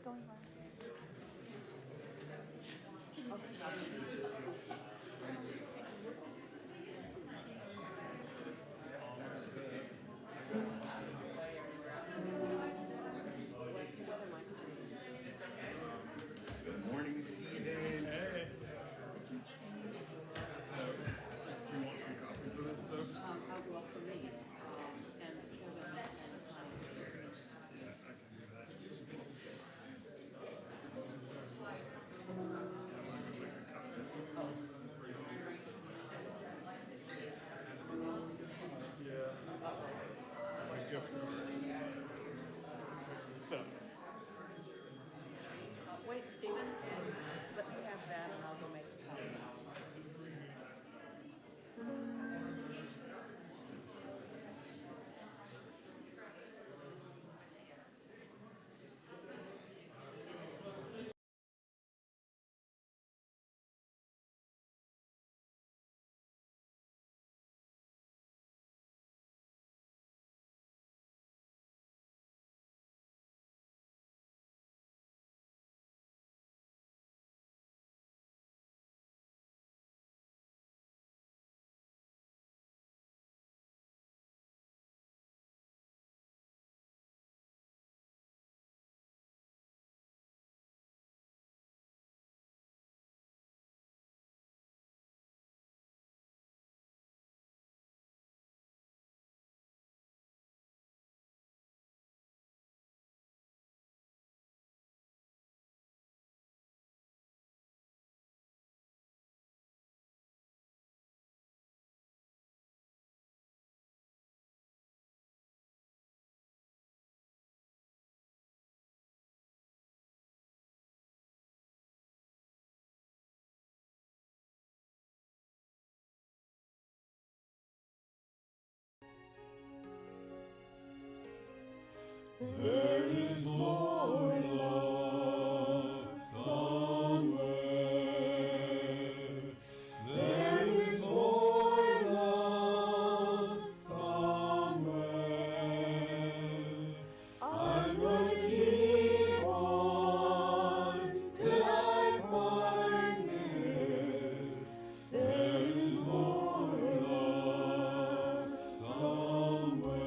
going on? Good morning, Stephen. Hey. You want some copies of this stuff? Well, for me, and Kevin and Yeah, I can do that. Yeah. My gift steps. wait, Stephen, let me have that and I'll go make a copy. There is more love somewhere. There is more love somewhere. I'm gonna keep on till I find it. There is more love somewhere.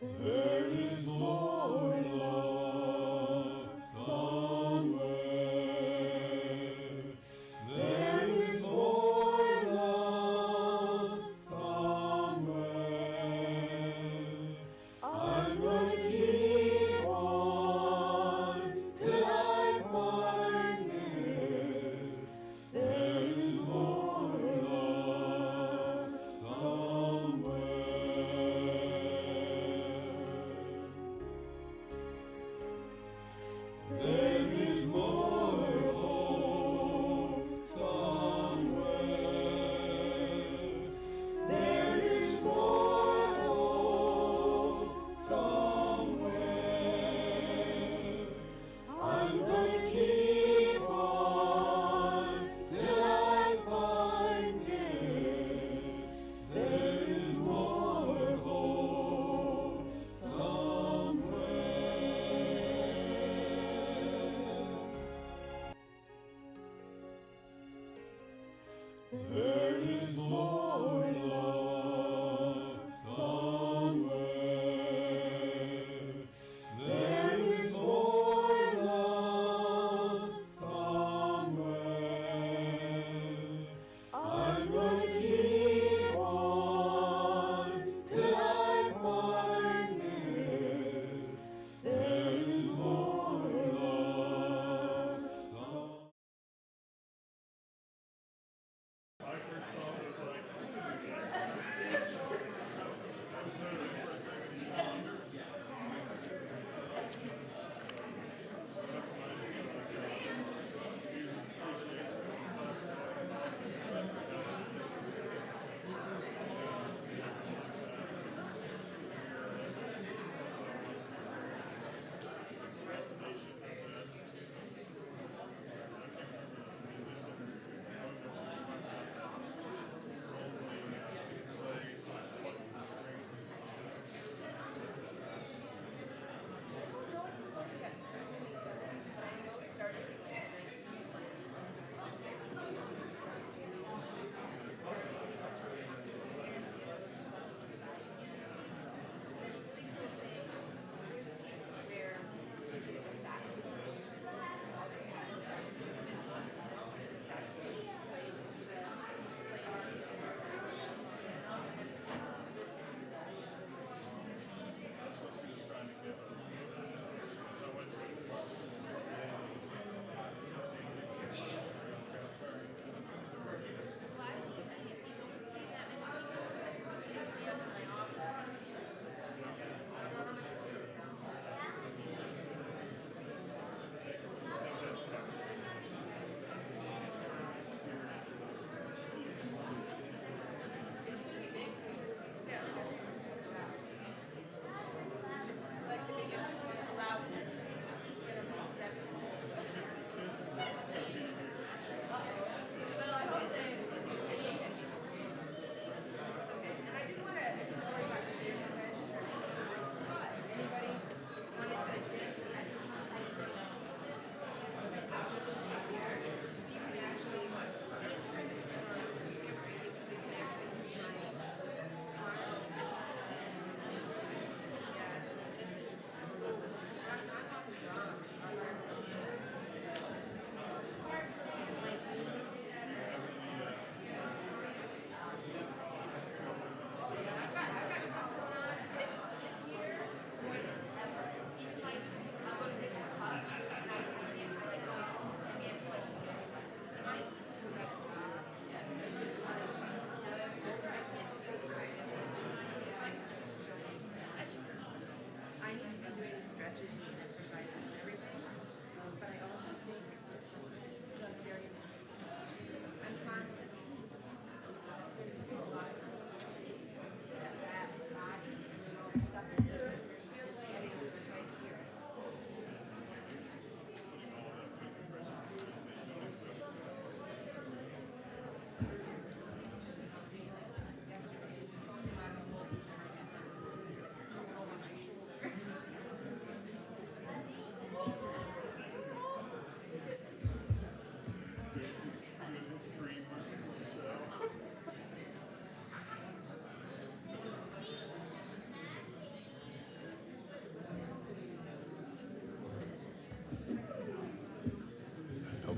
There is more love somewhere. There is more love somewhere. I'm gonna keep on till I find it. There is more love somewhere.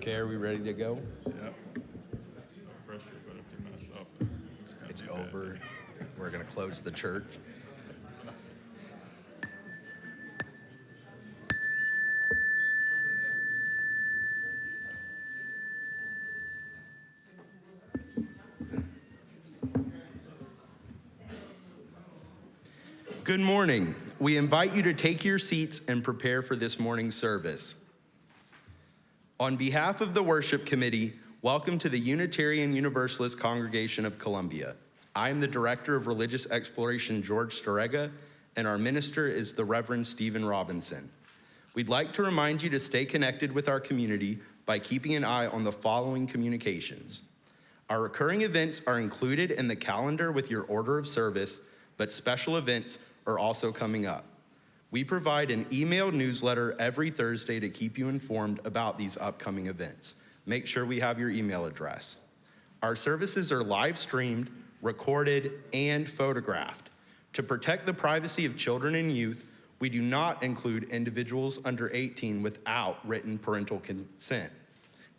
Okay, are we ready to go? Yep. Pressure, but if you mess up, It's over. We're going to close the church. Good morning. We invite you to take your seats and prepare for this morning's service. On behalf of the worship committee, welcome to the Unitarian Universalist Congregation of Columbia. I am the Director of Religious Exploration, George Storega, and our minister is the Reverend Stephen Robinson. We'd like to remind you to stay connected with our community by keeping an eye on the following communications. Our recurring events are included in the calendar with your order of service, but special events are also coming up. We provide an email newsletter every Thursday to keep you informed about these upcoming events. Make sure we have your email address. Our services are live streamed, recorded, and photographed. To protect the privacy of children and youth, we do not include individuals under 18 without written parental consent.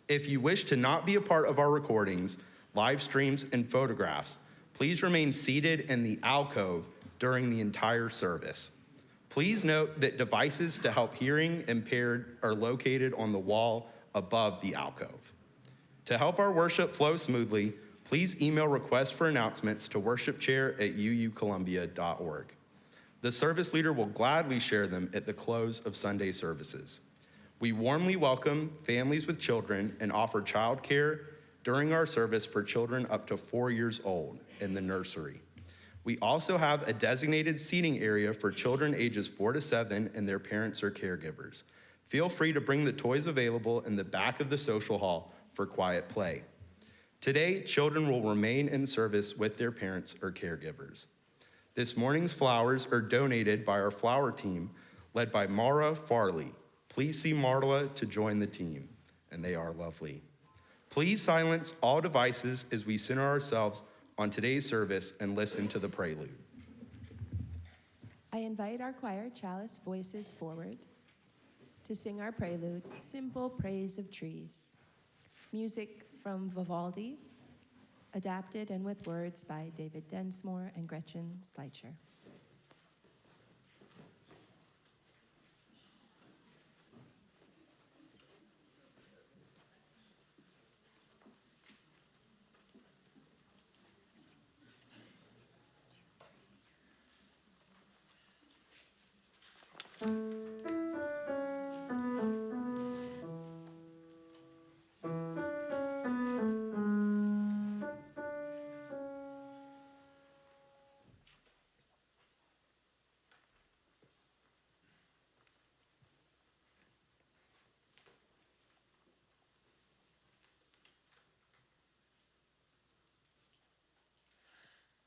If you wish to not be a part of our recordings, live streams, and photographs, please remain seated in the alcove during the entire service. Please note that devices to help hearing impaired are located on the wall above the alcove. To help our worship flow smoothly, please email requests for announcements to worshipchair@uucolumbia.org. The service leader will gladly share them at the close of Sunday services. We warmly welcome families with children and offer childcare during our service for children up to 4 years old in the nursery. We also have a designated seating area for children ages 4 to 7 and their parents or caregivers. Feel free to bring the toys available in the back of the social hall for quiet play. Today, children will remain in service with their parents or caregivers. This morning's flowers are donated by our flower team, led by Mara Farley. Please see Marla to join the team, and they are lovely. Please silence all devices as we center ourselves on today's service and listen to the prelude. I invite our choir chalice voices forward to sing our prelude, Simple Praise of Trees. Music from Vivaldi, adapted and with words by David Densmore and Gretchen Schleicher.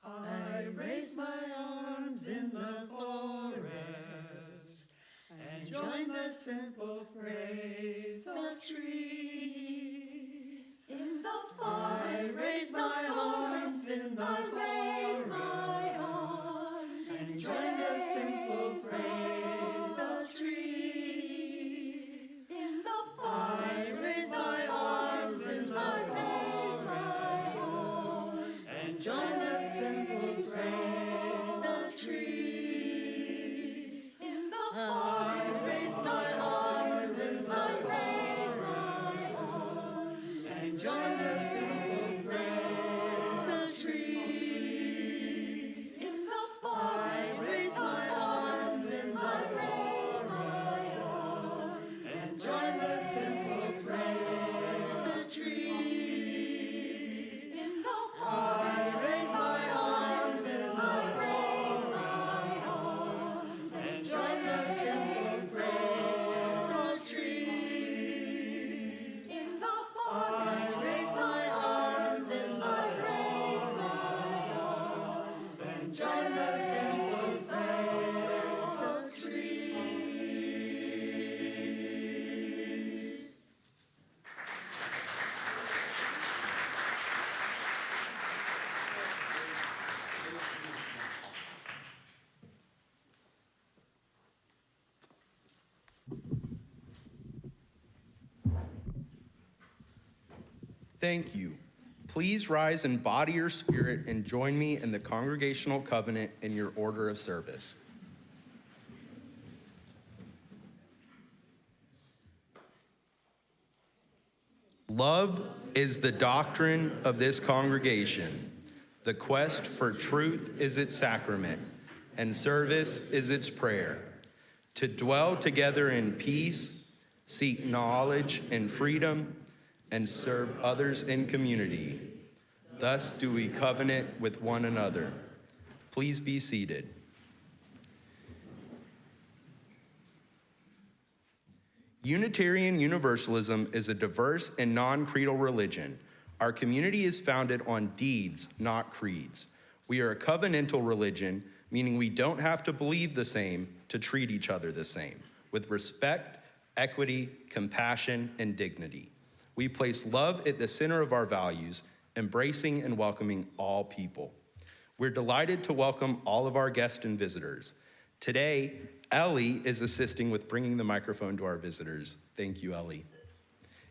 I raise my arms in the forest and join the simple praise of trees. In the I forest, raise my arms in the forest and join the simple praise of trees. in the I raise my arms in the forest and join the simple praise of trees. in the I raise my arms in the forest and join the simple praise of trees. Thank you. Please rise in body or spirit and join me in the congregational covenant in your order of service. Love is the doctrine of this congregation. The quest for truth is its sacrament, and service is its prayer. To dwell together in peace, seek knowledge and freedom, and serve others in community. Thus do we covenant with one another. Please be seated. Unitarian Universalism is a diverse and non-creedal religion. Our community is founded on deeds, not creeds. We are a covenantal religion, meaning we don't have to believe the same to treat each other the same, with respect, equity, compassion, and dignity. We place love at the center of our values, embracing and welcoming all people. We're delighted to welcome all of our guests and visitors. Today, Ellie is assisting with bringing the microphone to our visitors. Thank you, Ellie.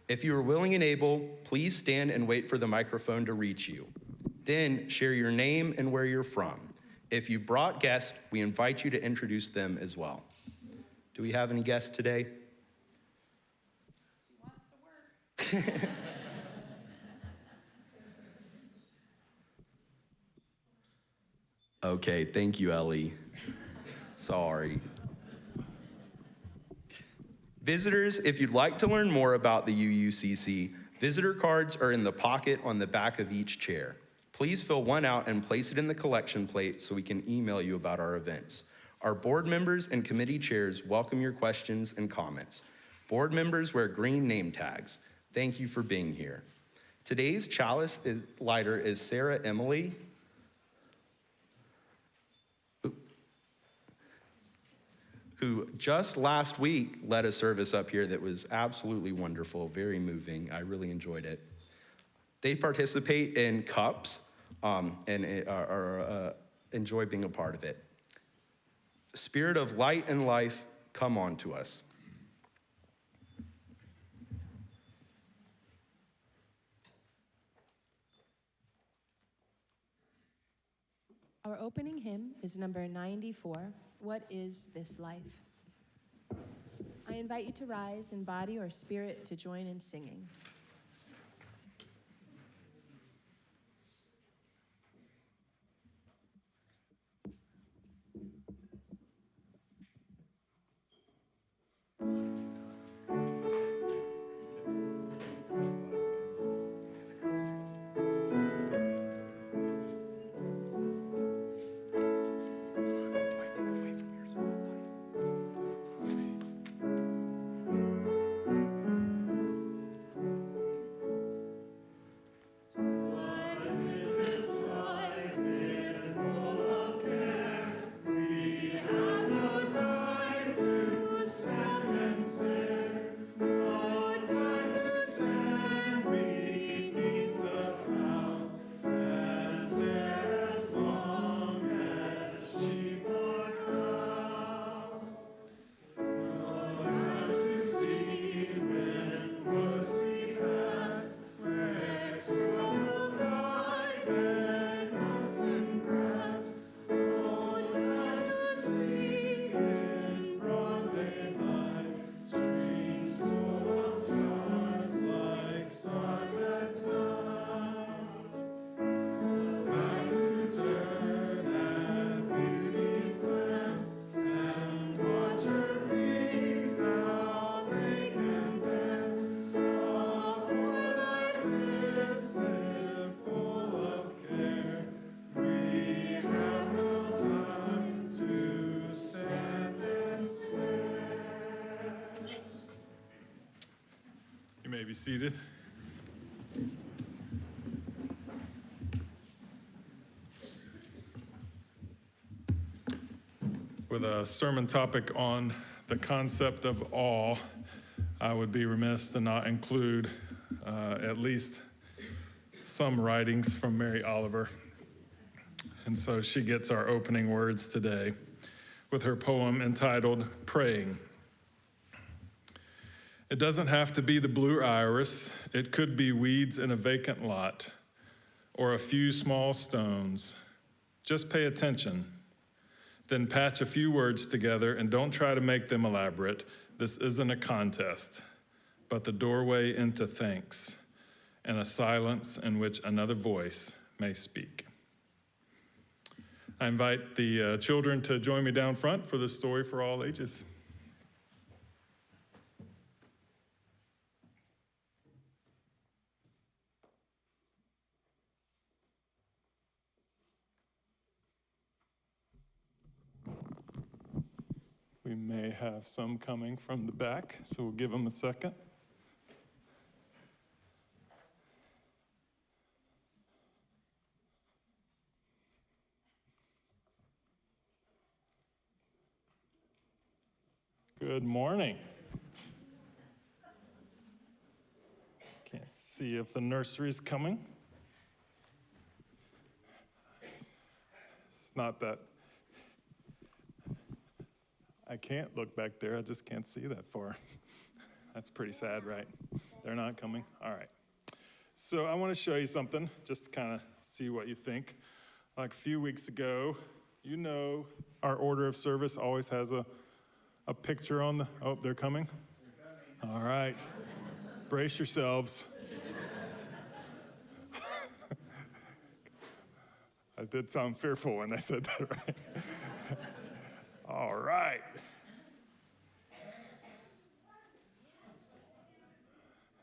If you are willing and able, please stand and wait for the microphone to reach you. Then share your name and where you're from. If you brought guests, we invite you to introduce them as well. Do we have any guests today? She wants to work. Okay, thank you, Ellie. Sorry. Visitors, if you'd like to learn more about the UUCC, visitor cards are in the pocket on the back of each chair. Please fill one out and place it in the collection plate so we can email you about our events. Our board members and committee chairs welcome your questions and comments. Board members wear green name tags. Thank you for being here. Today's chalice lighter is Sarah Emily, who just last week led a service up here that was absolutely wonderful, very moving. I really enjoyed it. They participate in cups and enjoy being a part of it. Spirit of light and life, come on to us. Our opening hymn is number 94, What is This Life? I invite you to rise in body or spirit to join in singing. Be seated. With a sermon topic on the concept of awe, I would be remiss to not include at least some writings from Mary Oliver. And so she gets our opening words today with her poem entitled Praying. It doesn't have to be the blue iris. It could be weeds in a vacant lot or a few small stones. Just pay attention. Then patch a few words together and don't try to make them elaborate. This isn't a contest, but the doorway into thanks and a silence in which another voice may speak. I invite the children to join me down front for the story for all ages. We may have some coming from the back, so we'll give them a second. Good morning. Can't see if the nursery is coming. It's not that I can't look back there, I just can't see that far. That's pretty sad, right? They're not coming? All right. So I want to show you something, just to kind of see what you think. Like a few weeks ago, you know our order of service always has a picture on the, oh, they're coming? All right. Brace yourselves. I did sound fearful when I said that, right? All right.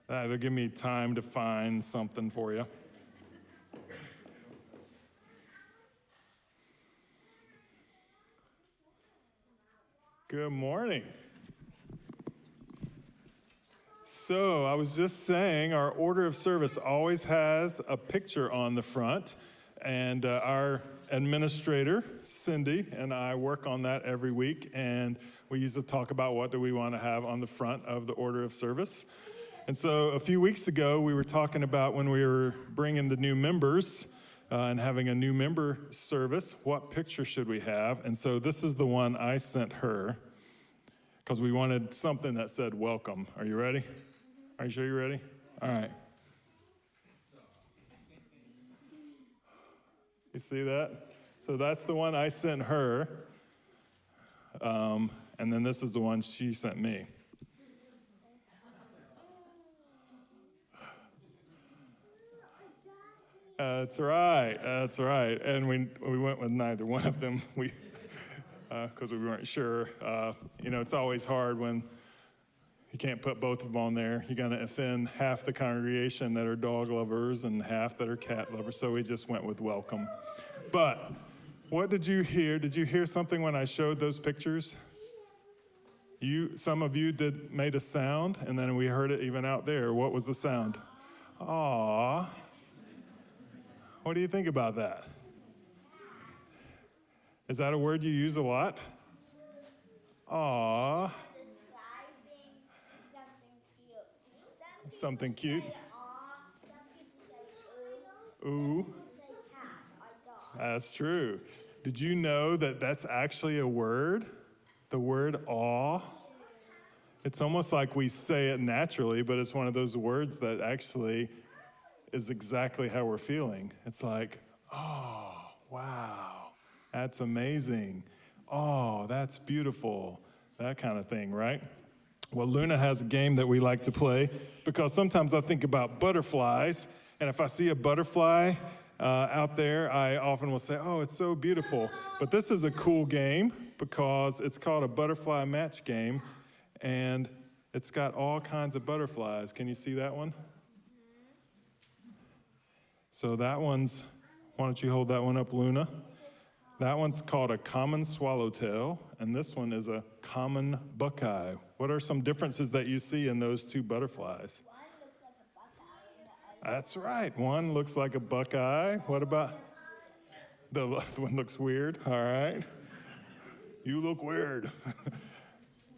That'll give me time to find something for you. Good morning. So I was just saying our order of service always has a picture on the front, and our administrator, Cindy, and I work on that every week, and we usually talk about what do we want to have on the front of the order of service. And so a few weeks ago, we were talking about when we were bringing the new members and having a new member service, what picture should we have? And so this is the one I sent her, because we wanted something that said welcome. Are you ready? Are you sure you're ready? All right. You see that? So that's the one I sent her. And then this is the one she sent me. That's right, that's right. And we went with neither one of them because we weren't sure. You know, it's always hard when you can't put both of them on there. You're gonna offend half the congregation that are dog lovers and half that are cat lovers, so we just went with welcome. But what did you hear? Did you hear something when I showed those pictures? Some of you made a sound, and then we heard it even out there. What was the sound? Aww. What do you think about that? Is that a word you use a lot? Aww. Describing Something something cute. cute? Some people say Ooh. Some people say cat or dog. That's true. Did you know that that's actually a word? The word awe? It's almost like we say it naturally, but it's one of those words that actually is exactly how we're feeling. It's like, oh, wow, that's amazing. Oh, that's beautiful. That kind of thing, right? Well, Luna has a game that we like to play because sometimes I think about butterflies, and if I see a butterfly out there, I often will say, oh, it's so beautiful. But this is a cool game because it's called a butterfly match game, and it's got all kinds of butterflies. Can you see that one? So that one's, why don't you hold that one up, Luna? That one's called a common swallowtail, and this one is a common buckeye. What are some differences that you see in those two butterflies? One looks like a buckeye. That's right, one looks like a buckeye. What about, the other one looks weird, all right. You look weird.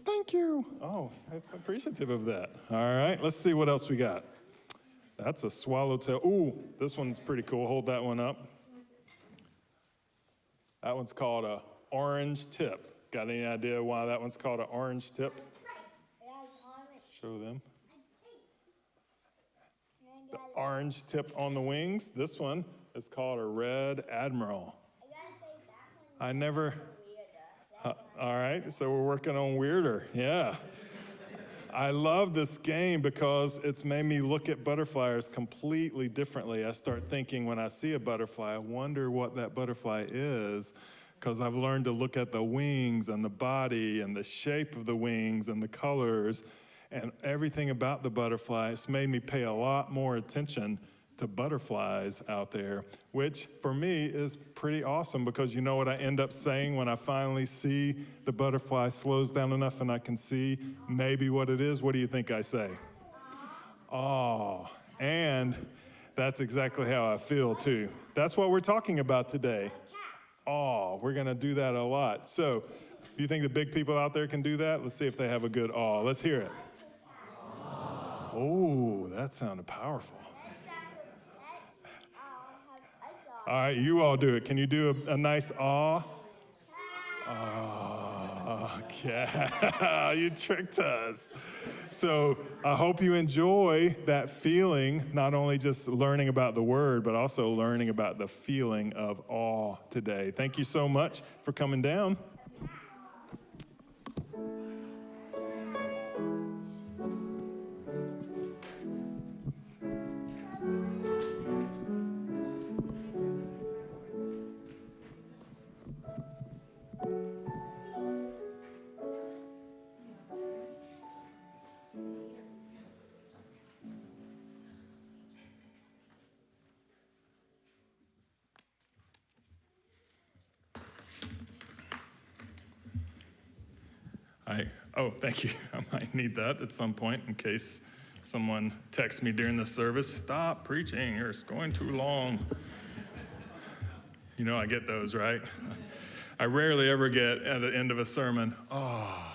Thank you. Oh, that's appreciative of that. All right, let's see what else we got. That's a swallowtail. Ooh, this one's pretty cool. Hold that one up. That one's called a orange tip. Got any idea why that one's called an orange tip? It has orange. show them. The orange tip on the wings. This one is called a red admiral. I gotta say that one I never, weirder. all right, so we're working on weirder, yeah. I love this game because it's made me look at butterflies completely differently. I start thinking when I see a butterfly, I wonder what that butterfly is, because I've learned to look at the wings and the body and the shape of the wings and the colors and everything about the butterfly. It's made me pay a lot more attention to butterflies out there, which for me is pretty awesome, because you know what I end up saying when I finally see the butterfly slows down enough and I can see maybe what it is? What do you think I say? Oh, and that's exactly how I feel too. That's what we're talking about today. Oh, we're gonna do that a lot. So, do you think the big people out there can do that? Let's see if they have a good awe. Let's hear it. Oh, that sounded powerful. All right, you all do it. Can you do a nice awe? Oh, yeah, you tricked us. So I hope you enjoy that feeling, not only just learning about the word, but also learning about the feeling of awe today. Thank you so much for coming down. Oh, thank you. I might need that at some point in case someone texts me during the service, stop preaching, it's going too long. You know I get those, right? I rarely ever get at the end of a sermon, oh.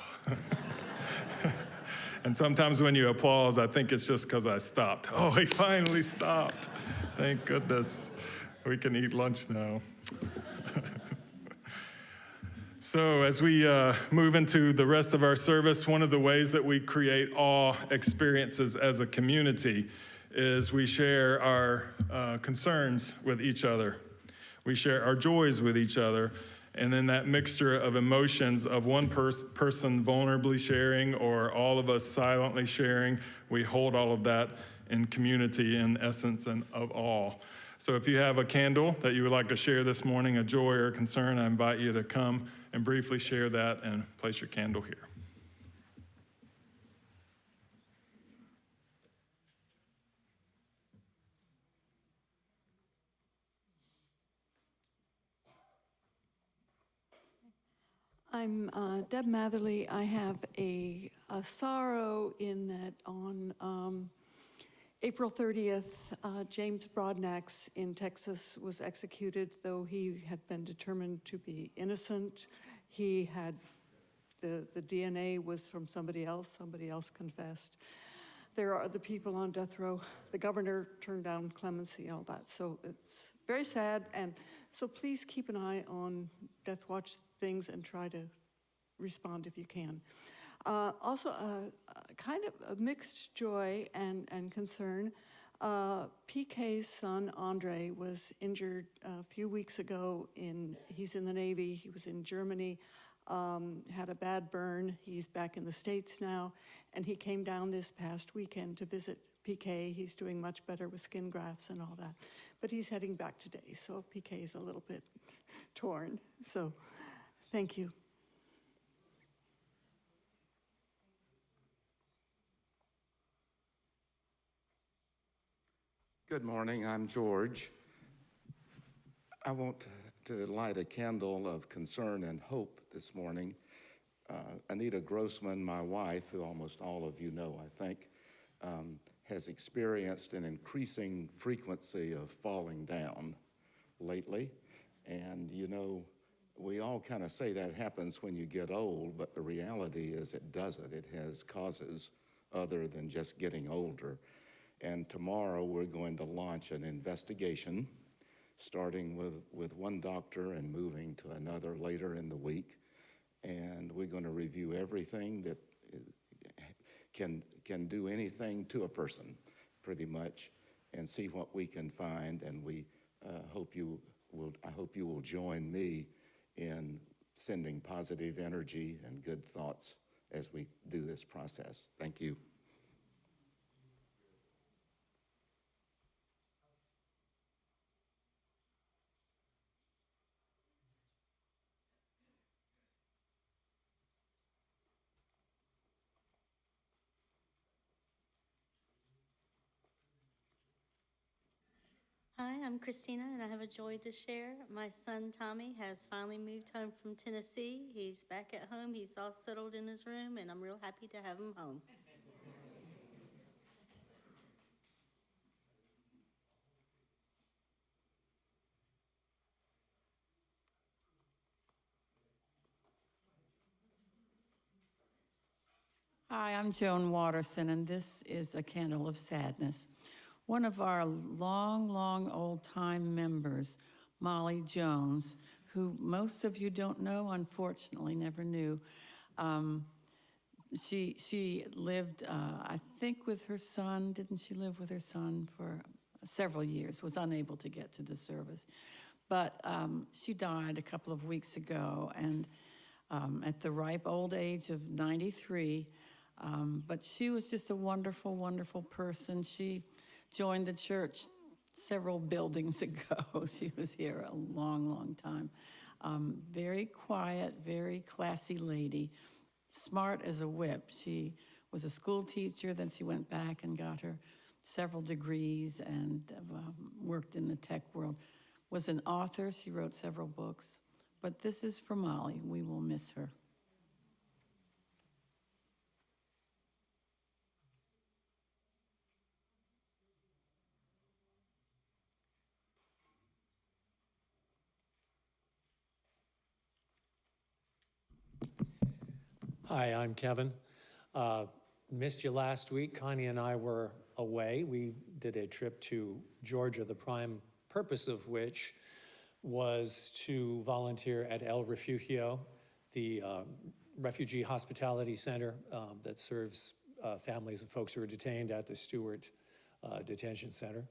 And sometimes when you applause, I think it's just because I stopped. Oh, he finally stopped. Thank goodness. We can eat lunch now. So as we move into the rest of our service, one of the ways that we create awe experiences as a community is we share our concerns with each other. We share our joys with each other. And then that mixture of emotions of one person vulnerably sharing or all of us silently sharing, we hold all of that in community in essence and of awe. So if you have a candle that you would like to share this morning, a joy or a concern, I invite you to come and briefly share that and place your candle here. I'm Deb Matherly. I have a sorrow in that on April 30th, James Broadnax in Texas was executed, though he had been determined to be innocent. He had, the DNA was from somebody else confessed. There are other people on death row. The governor turned down clemency and all that. So it's very sad, and so please keep an eye on Death Watch things and try to respond if you can. Also, kind of a mixed joy and concern. PK's son, Andre, was injured a few weeks ago. He's in the Navy. He was in Germany, had a bad burn. He's back in the States now, and he came down this past weekend to visit PK. He's doing much better with skin grafts and all that. But he's heading back today, so PK is a little bit torn. So, thank you. Good morning, I'm George. I want to light a candle of concern and hope this morning. Anita Grossman, my wife, who almost all of you know, I think, has experienced an increasing frequency of falling down lately. And you know, we all kind of say that happens when you get old, but the reality is it doesn't. It has causes other than just getting older. And tomorrow we're going to launch an investigation, starting with one doctor and moving to another later in the week. And we're going to review everything that can do anything to a person, pretty much, and see what we can find. And I hope you will join me in sending positive energy and good thoughts as we do this process. Thank you. Hi, I'm Christina, and I have a joy to share. My son Tommy has finally moved home from Tennessee. He's back at home. He's all settled in his room, and I'm real happy to have him home. Hi, I'm Joan Watterson, and this is A Candle of Sadness. One of our long old-time members, Molly Jones, who most of you don't know, unfortunately, never knew. She lived, I think, with her son. Didn't she live with her son for several years? Was unable to get to the service. But she died a couple of weeks ago, and at the ripe old age of 93. But she was just a wonderful person. She joined the church several buildings ago. She was here a long time. Very quiet, very classy lady, smart as a whip. She was a school teacher, then she went back and got her several degrees and worked in the tech world. Was an author, she wrote several books. But this is for Molly. We will miss her. Hi, I'm Kevin. Missed you last week. Connie and I were away. We did a trip to Georgia, the prime purpose of which was to volunteer at El Refugio, the refugee hospitality center that serves families of folks who are detained at the Stewart Detention Center.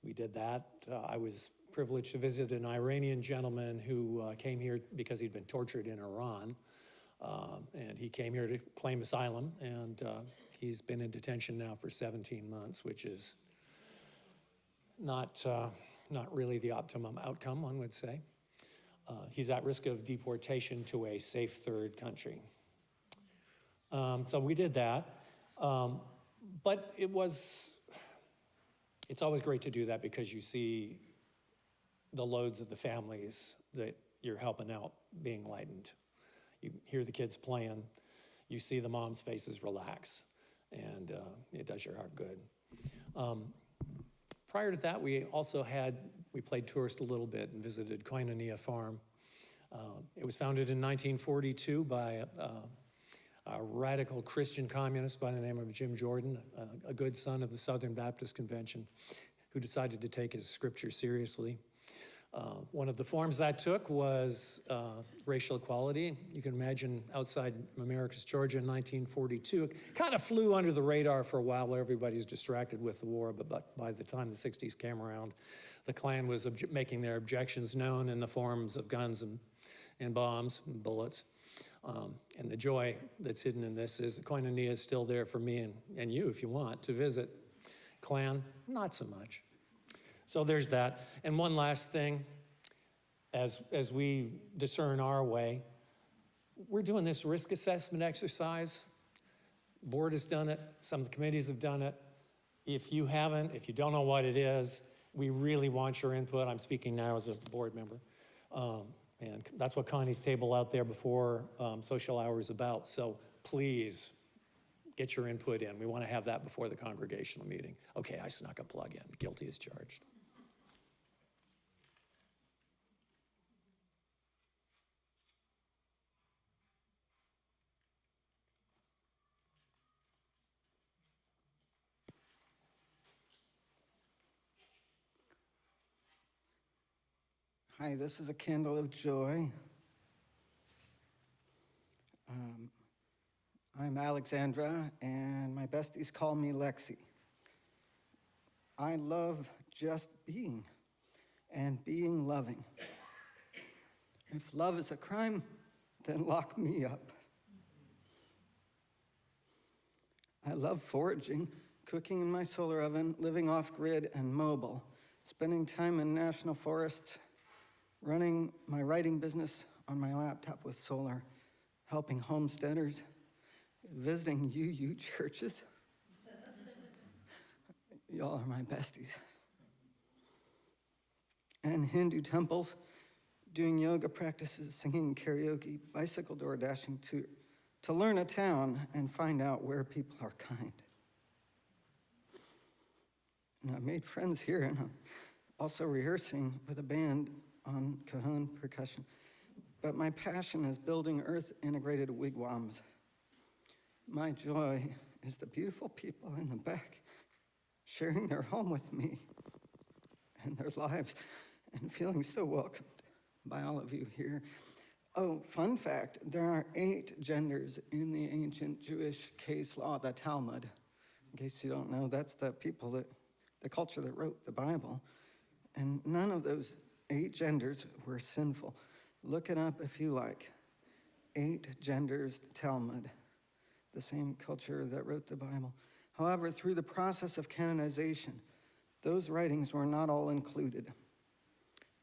We did that. I was privileged to visit an Iranian gentleman who came here because he'd been tortured in Iran. And he came here to claim asylum, and he's been in detention now for 17 months, which is not really the optimum outcome, one would say. He's at risk of deportation to a safe third country. So we did that, but it's always great to do that because you see the loads of the families that you're helping out being lightened. You hear the kids playing, you see the moms' faces relax, and it does your heart good. Prior to that, we played tourist a little bit and visited Koinonia Farm. It was founded in 1942 by a radical Christian communist by the name of Jim Jordan, a good son of the Southern Baptist Convention, who decided to take his scripture seriously. One of the forms that took was racial equality. You can imagine outside Americus, Georgia in 1942, it kind of flew under the radar for a while where everybody's distracted with the war, but by the time the 60s came around, the Klan was making their objections known in the forms of guns and bombs and bullets. And the joy that's hidden in this is the Koinonia is still there for me and you if you want to visit. Klan, not so much. So there's that. And one last thing, as we discern our way, we're doing this risk assessment exercise. Board has done it, some of the committees have done it. If you haven't, if you don't know what it is, we really want your input. I'm speaking now as a board member. And that's what Connie's table out there before social hour is about. So please get your input in. We want to have that before the congregational meeting. Okay, I snuck a plug in. Guilty as charged. Hi, this is A Candle of Joy. I'm Alexandra, and my besties call me Lexi. I love just being, and being loving. If love is a crime, then lock me up. I love foraging, cooking in my solar oven, living off-grid and mobile, spending time in national forests, running my writing business on my laptop with solar, helping homesteaders, visiting UU churches. Y'all are my besties. And Hindu temples, doing yoga practices, singing karaoke, bicycle door dashing to learn a town and find out where people are kind. And I made friends here, and I'm also rehearsing with a band on cajon percussion. But my passion is building earth-integrated wigwams. My joy is the beautiful people in the back sharing their home with me and their lives and feeling so welcomed by all of you here. Oh, fun fact, there are 8 genders in the ancient Jewish case law, the Talmud. In case you don't know, that's the culture that wrote the Bible. And none of those 8 genders were sinful. Look it up if you like. 8 genders, Talmud, the same culture that wrote the Bible. However, through the process of canonization, those writings were not all included.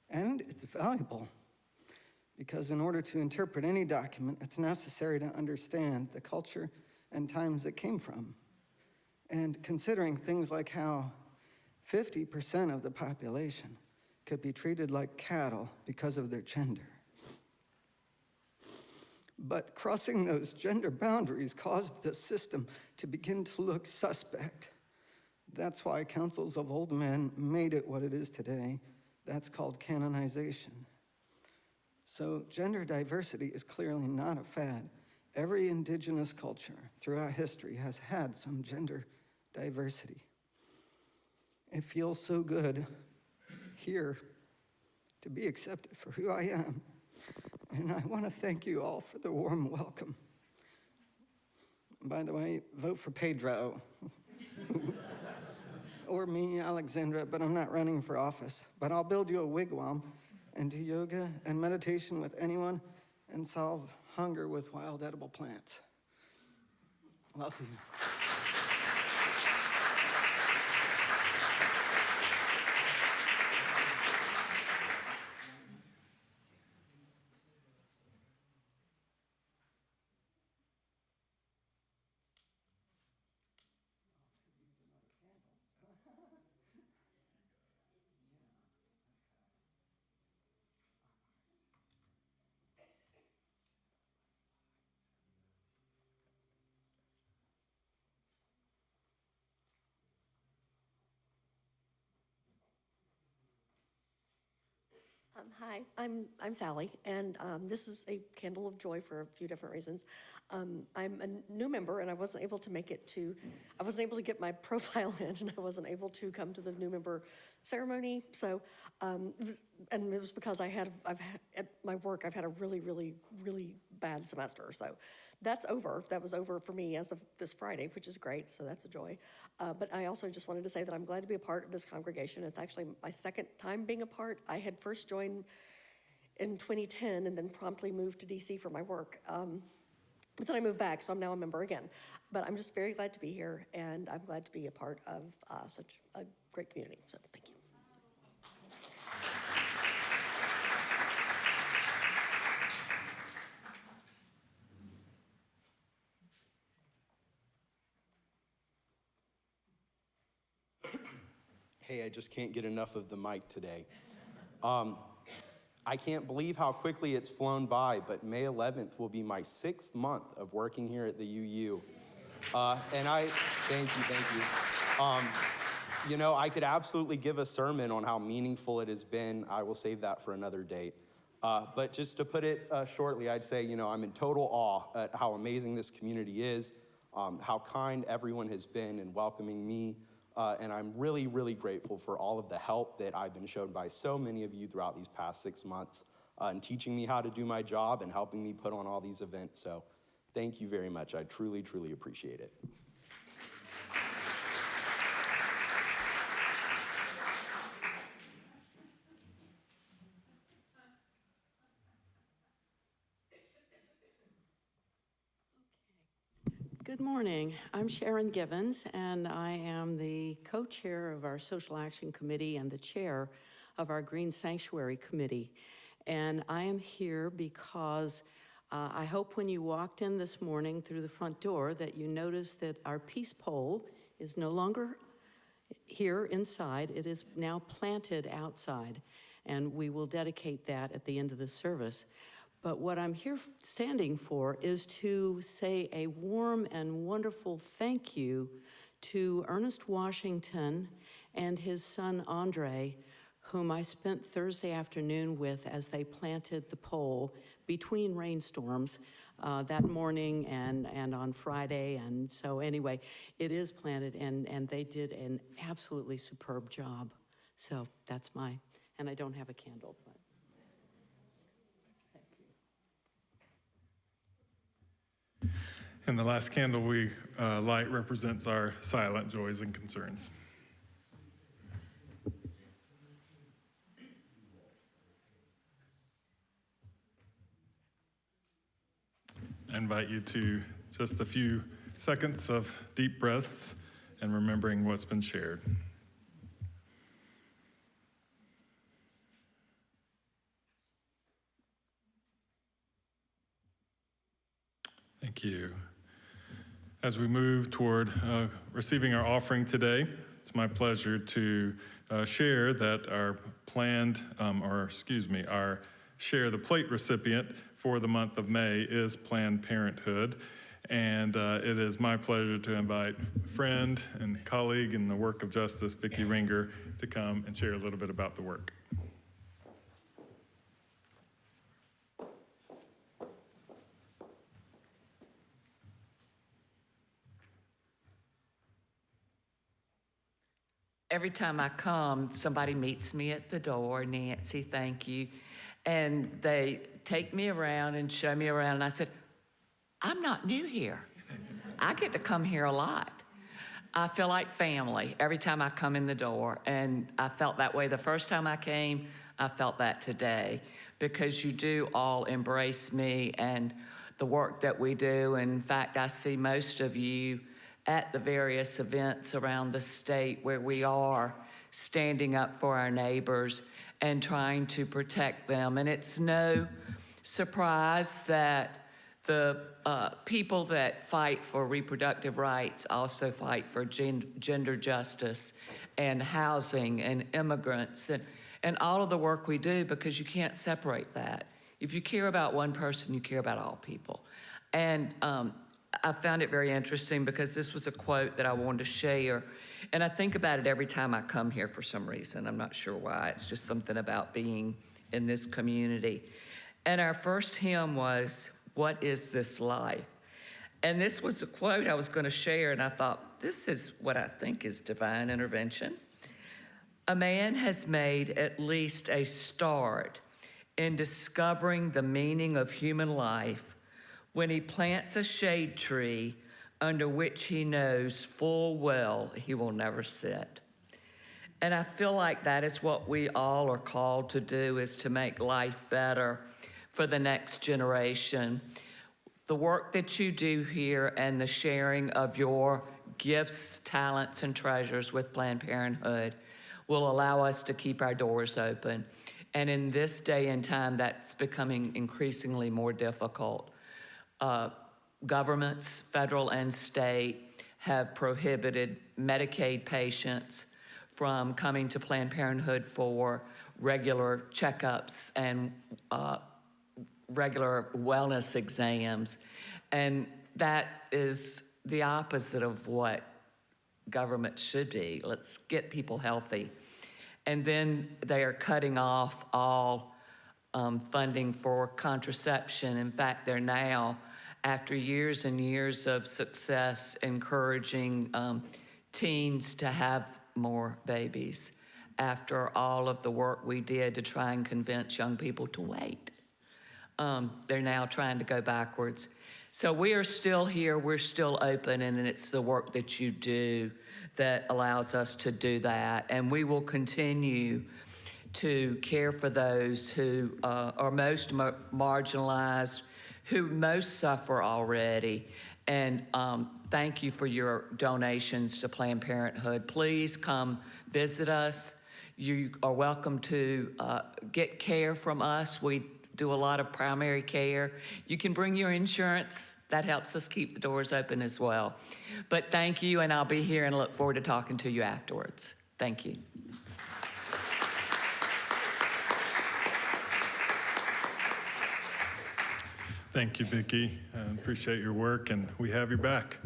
And it's valuable, because in order to interpret any document, it's necessary to understand the culture and times it came from. And considering things like how 50% of the population could be treated like cattle because of their gender. But crossing those gender boundaries caused the system to begin to look suspect. That's why councils of old men made it what it is today. That's called canonization. So gender diversity is clearly not a fad. Every indigenous culture throughout history has had some gender diversity. It feels so good here to be accepted for who I am. And I want to thank you all for the warm welcome. By the way, vote for Pedro. Or me, Alexandra, but I'm not running for office. But I'll build you a wigwam and do yoga and meditation with anyone and solve hunger with wild edible plants. Love you. Hi, I'm Sally, and this is a candle of joy for a few different reasons. I'm a new member, and I wasn't able to get my profile in, and I wasn't able to come to the new member ceremony. So, and it was because at my work, I've had a really, really, really bad semester. So that's over. That was over for me as of this Friday, which is great. So that's a joy. But I also just wanted to say that I'm glad to be a part of this congregation. It's actually my second time being a part. I had first joined in 2010 and then promptly moved to DC for my work. But then I moved back, so I'm now a member again. But I'm just very glad to be here, and I'm glad to be a part of such a great community. So thank you. Hey, I just can't get enough of the mic today. I can't believe how quickly it's flown by, but May 11th will be my 6th month of working here at the UU. And thank you. You know, I could absolutely give a sermon on how meaningful it has been. I will save that for another date. But just to put it shortly, I'd say, you know, I'm in total awe at how amazing this community is, how kind everyone has been in welcoming me. And I'm really, really grateful for all of the help that I've been shown by so many of you throughout these past 6 months and teaching me how to do my job and helping me put on all these events. So Thank you very much. I truly, truly appreciate it. Good morning. I'm Sharon Gibbons, and I am the co-chair of our Social Action Committee and the chair of our Green Sanctuary Committee. And I am here because I hope when you walked in this morning through the front door that you noticed that our peace pole is no longer here inside. It is now planted outside, and we will dedicate that at the end of the service. But what I'm here standing for is to say a warm and wonderful thank you to Ernest Washington and his son Andre, whom I spent Thursday afternoon with as they planted the pole between rainstorms that morning and on Friday. And so anyway, it is planted, and they did an absolutely superb job. So that's and I don't have a candle, but. And the last candle we light represents our silent joys and concerns. I invite you to just a few seconds of deep breaths and remembering what's been shared. Thank you. As we move toward receiving our offering today, it's my pleasure to share that our our Share the Plate recipient for the month of May is Planned Parenthood. And it is my pleasure to invite friend and colleague in the work of justice, Vicki Ringer, to come and share a little bit about the work. Every time I come, somebody meets me at the door. Nancy, thank you. And they take me around and show me around. And I said, I'm not new here. I get to come here a lot. I feel like family every time I come in the door. And I felt that way the first time I came. I felt that today, because you do all embrace me and the work that we do. In fact, I see most of you at the various events around the state where we are standing up for our neighbors and trying to protect them. And it's no surprise that the people that fight for reproductive rights also fight for gender justice and housing and immigrants and all of the work we do, because you can't separate that. If you care about one person, you care about all people. And I found it very interesting because this was a quote that I wanted to share. And I think about it every time I come here for some reason. I'm not sure why. It's just something about being in this community. And our first hymn was, "What is this life?" And this was a quote I was going to share, and I thought, this is what I think is divine intervention. A man has made at least a start in discovering the meaning of human life when he plants a shade tree under which he knows full well he will never sit. And I feel like that is what we all are called to do, is to make life better for the next generation. The work that you do here and the sharing of your gifts, talents, and treasures with Planned Parenthood will allow us to keep our doors open. And in this day and time, that's becoming increasingly more difficult. Governments, federal and state, have prohibited Medicaid patients from coming to Planned Parenthood for regular checkups and regular wellness exams. And that is the opposite of what government should be. Let's get people healthy. And then they are cutting off all funding for contraception. In fact, they're now, after years and years of success, encouraging teens to have more babies after all of the work we did to try and convince young people to wait. They're now trying to go backwards. So we are still here, we're still open, and it's the work that you do that allows us to do that. And we will continue to care for those who are most marginalized, who most suffer already. And thank you for your donations to Planned Parenthood. Please come visit us. You are welcome to get care from us. We do a lot of primary care. You can bring your insurance. That helps us keep the doors open as well. But thank you, and I'll be here and look forward to talking to you afterwards. Thank you. Thank you, Vicki. I appreciate your work, and we have your back.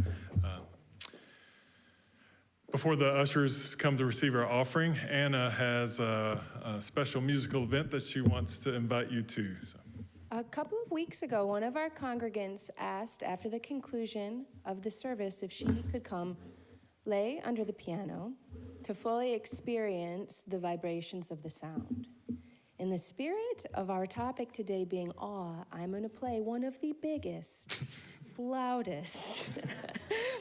Before the ushers come to receive our offering, Anna has a special musical event that she wants to invite you to. So. A couple of weeks ago, one of our congregants asked after the conclusion of the service if she could come lay under the piano to fully experience the vibrations of the sound. In the spirit of our topic today being awe, I'm going to play one of the biggest, loudest,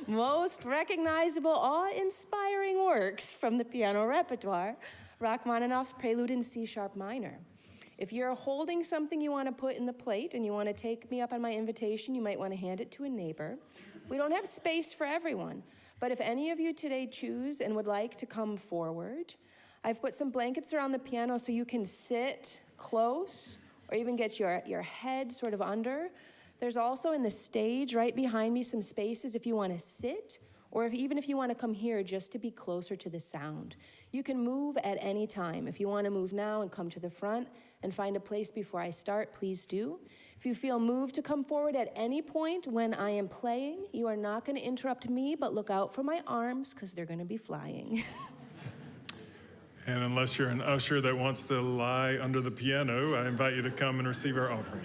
most recognizable, awe-inspiring works from the piano repertoire, Rachmaninoff's Prelude in C-sharp minor. If you're holding something you want to put in the plate and you want to take me up on my invitation, you might want to hand it to a neighbor. We don't have space for everyone, but if any of you today choose and would like to come forward, I've put some blankets around the piano so you can sit close or even get your head sort of under. There's also in the stage right behind me some spaces if you want to sit or even if you want to come here just to be closer to the sound. You can move at any time. If you want to move now and come to the front and find a place before I start, please do. If you feel moved to come forward at any point when I am playing, you are not going to interrupt me, but look out for my arms because they're going to be flying. And unless you're an usher that wants to lie under the piano, I invite you to come and receive our offering.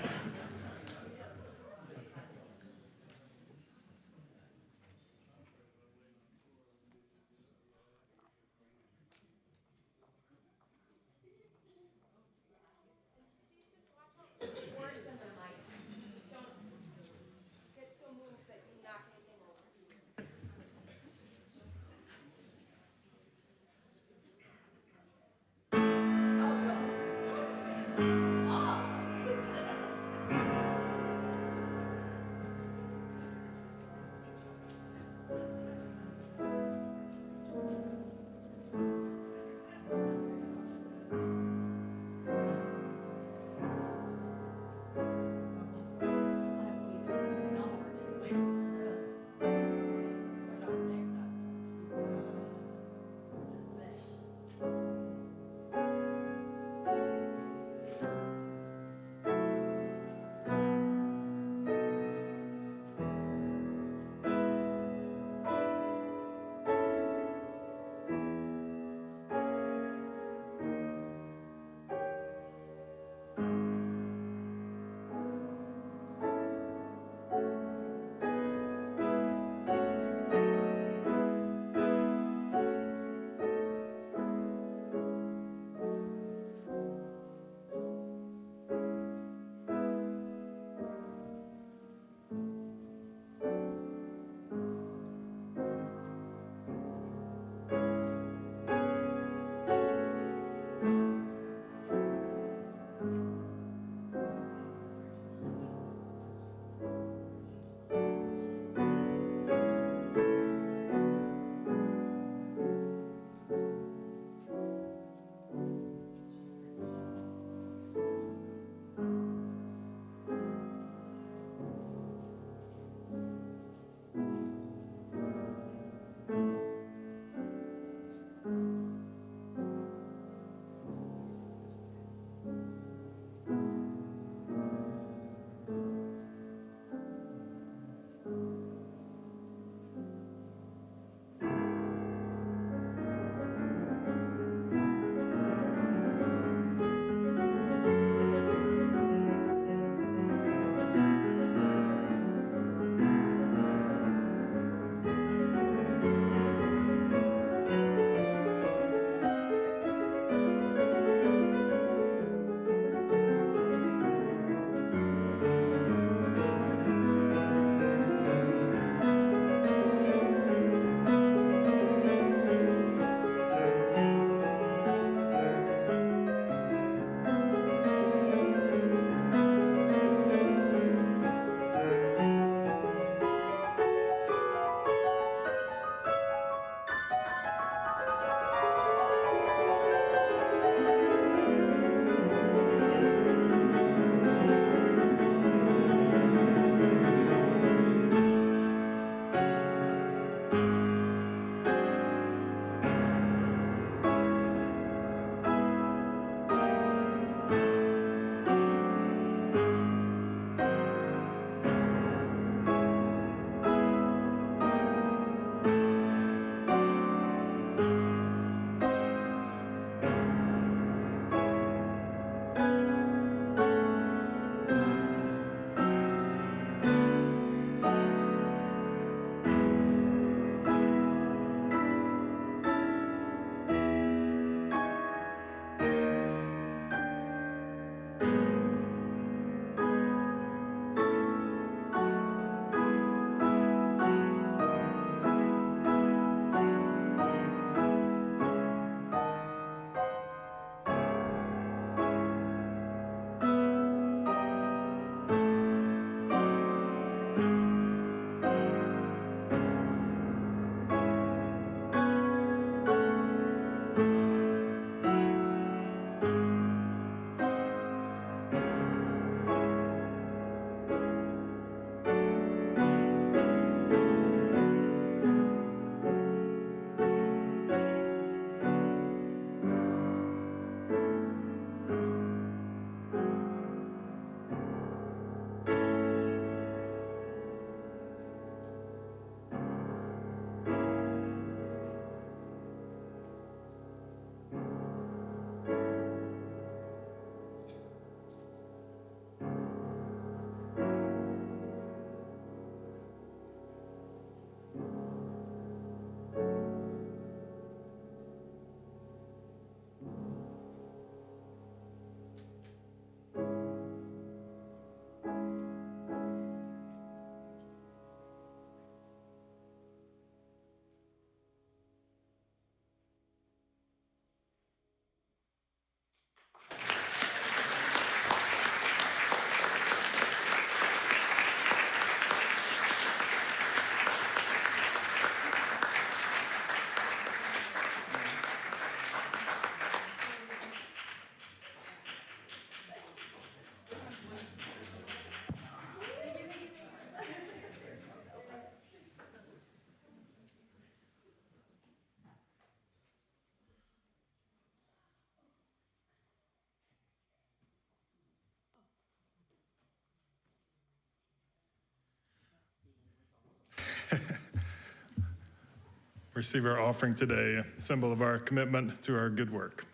receive our offering today, a symbol of our commitment to our good work.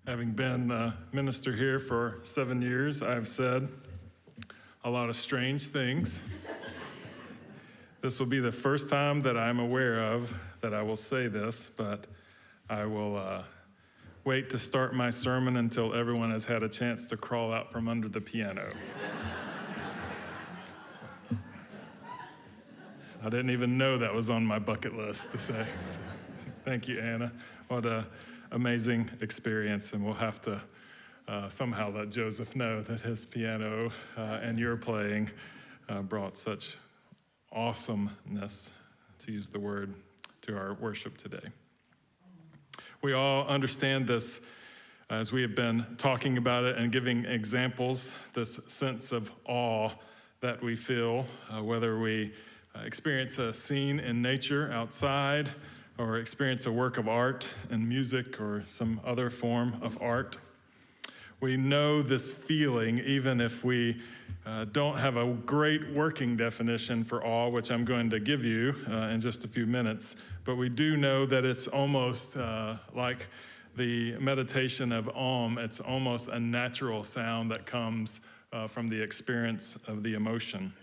Having been a minister here for 7 years, I've said a lot of strange things. This will be the first time that I'm aware of that I will say this, but I will wait to start my sermon until everyone has had a chance to crawl out from under the piano. I didn't even know that was on my bucket list to say. So, thank you, Anna. What an amazing experience, and we'll have to somehow let Joseph know that his piano and your playing brought such awesomeness, to use the word, to our worship today. We all understand this as we have been talking about it and giving examples, this sense of awe that we feel, whether we experience a scene in nature outside or experience a work of art in music or some other form of art. We know this feeling even if we don't have a great working definition for awe, which I'm going to give you in just a few minutes, but we do know that it's almost like the meditation of Om. It's almost a natural sound that comes from the experience of the emotion.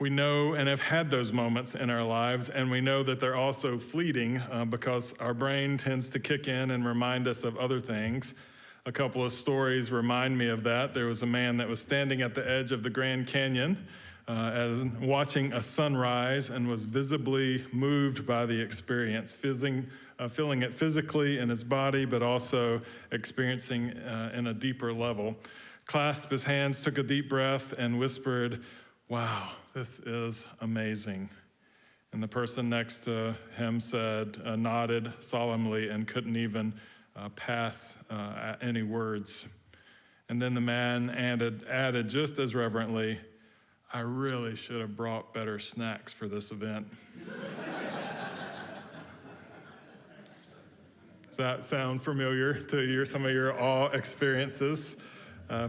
We know and have had those moments in our lives, and we know that they're also fleeting because our brain tends to kick in and remind us of other things. A couple of stories remind me of that. There was a man that was standing at the edge of the Grand Canyon watching a sunrise and was visibly moved by the experience, feeling it physically in his body, but also experiencing in a deeper level. Clasped his hands, took a deep breath, and whispered, "Wow, this is amazing." And the person next to him nodded solemnly and couldn't even pass any words. And then the man added just as reverently, "I really should have brought better snacks for this event." Does that sound familiar to some of your awe experiences?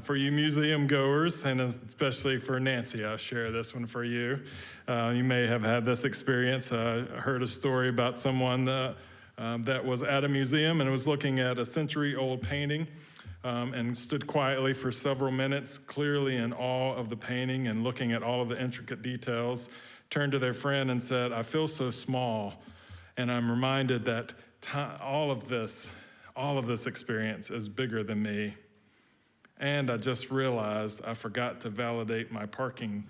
For you museum goers, and especially for Nancy, I'll share this one for you. You may have had this experience. I heard a story about someone that was at a museum and was looking at a century-old painting and stood quietly for several minutes, clearly in awe of the painting and looking at all of the intricate details, turned to their friend and said, "I feel so small, and I'm reminded that all of this experience is bigger than me. And I just realized I forgot to validate my parking."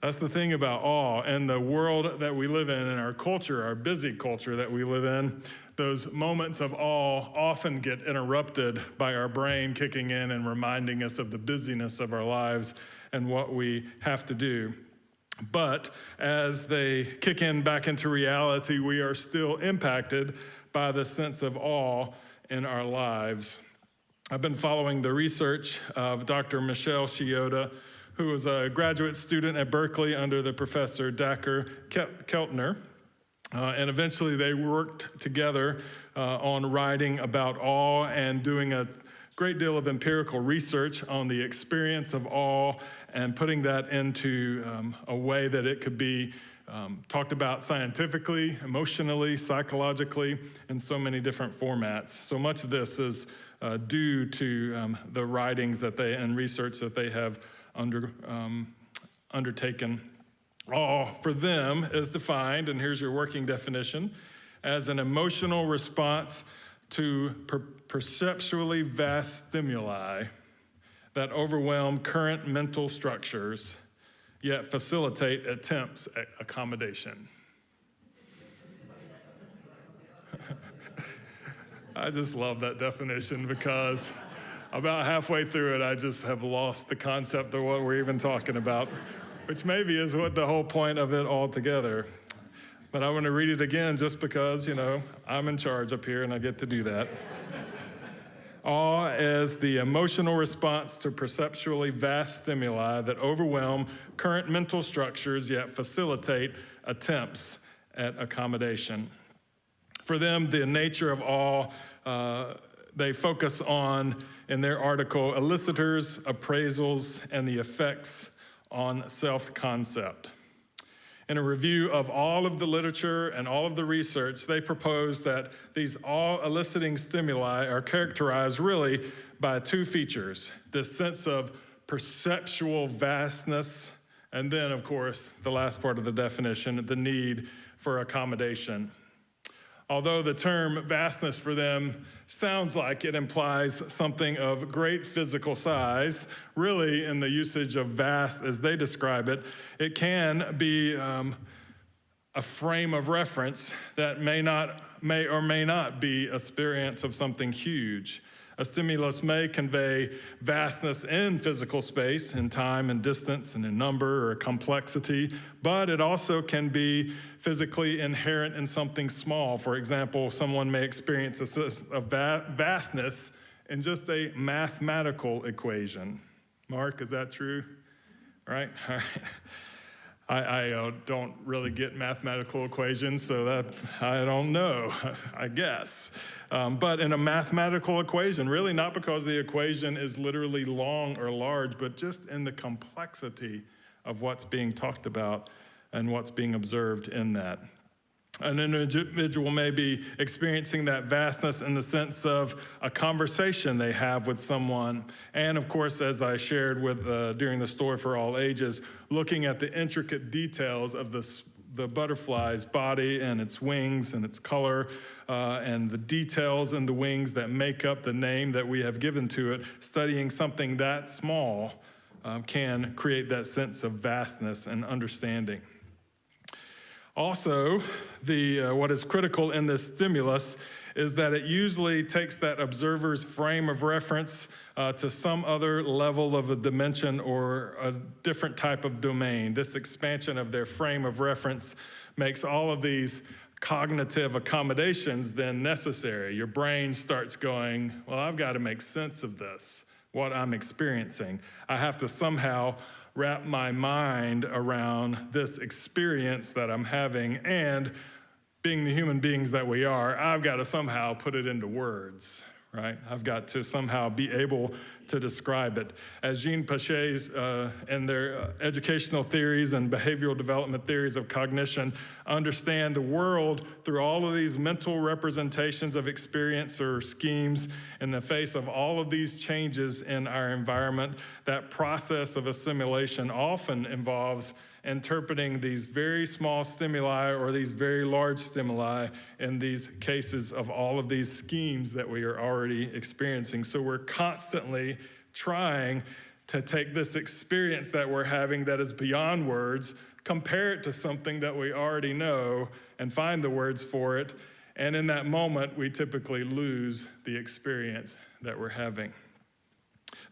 That's the thing about awe. In the world that we live in our culture, our busy culture that we live in, those moments of awe often get interrupted by our brain kicking in and reminding us of the busyness of our lives and what we have to do. But as they kick in back into reality, we are still impacted by the sense of awe in our lives. I've been following the research of Dr. Michelle Chioda, who was a graduate student at Berkeley under the professor Dacher Keltner. And eventually they worked together on writing about awe and doing a great deal of empirical research on the experience of awe and putting that into a way that it could be talked about scientifically, emotionally, psychologically, in so many different formats. So much of this is due to the writings and research that they have undertaken. Awe for them is defined, and here's your working definition, as an emotional response to perceptually vast stimuli that overwhelm current mental structures, yet facilitate attempts at accommodation. I just love that definition because about halfway through it, I just have lost the concept of what we're even talking about, which maybe is what the whole point of it altogether. But I want to read it again just because, I'm in charge up here and I get to do that. Awe is the emotional response to perceptually vast stimuli that overwhelm current mental structures yet facilitate attempts at accommodation. For them, the nature of awe they focus on, in their article, elicitors, appraisals, and the effects on self-concept. In a review of all of the literature and all of the research, they propose that these all eliciting stimuli are characterized really by two features: this sense of perceptual vastness, and then, of course, the last part of the definition, the need for accommodation. Although the term vastness for them sounds like it implies something of great physical size, really in the usage of vast as they describe it, it can be a frame of reference that may or may not be an experience of something huge. A stimulus may convey vastness in physical space, in time and distance, and in number or complexity, but it also can be physically inherent in something small. For example, someone may experience a vastness in just a mathematical equation. Mark, is that true? Right? All right. I don't really get mathematical equations, so that I don't know, I guess. But in a mathematical equation, really not because the equation is literally long or large, but just in the complexity of what's being talked about and what's being observed in that. An individual may be experiencing that vastness in the sense of a conversation they have with someone. And of course, as I shared with during the Story for All Ages, looking at the intricate details of the butterfly's body and its wings and its color and the details in the wings that make up the name that we have given to it, studying something that small can create that sense of vastness and understanding. Also, what is critical in this stimulus is that it usually takes that observer's frame of reference to some other level of a dimension or a different type of domain. This expansion of their frame of reference makes all of these cognitive accommodations then necessary. Your brain starts going, well, I've got to make sense of this, what I'm experiencing. I have to somehow wrap my mind around this experience that I'm having, and being the human beings that we are, I've got to somehow put it into words, right? I've got to somehow be able to describe it. As Jean Pachet's and their educational theories and behavioral development theories of cognition understand the world through all of these mental representations of experience or schemes in the face of all of these changes in our environment. That process of assimilation often involves interpreting these very small stimuli or these very large stimuli in these cases of all of these schemes that we are already experiencing. So we're constantly trying to take this experience that we're having that is beyond words, compare it to something that we already know, and find the words for it. And in that moment, we typically lose the experience that we're having.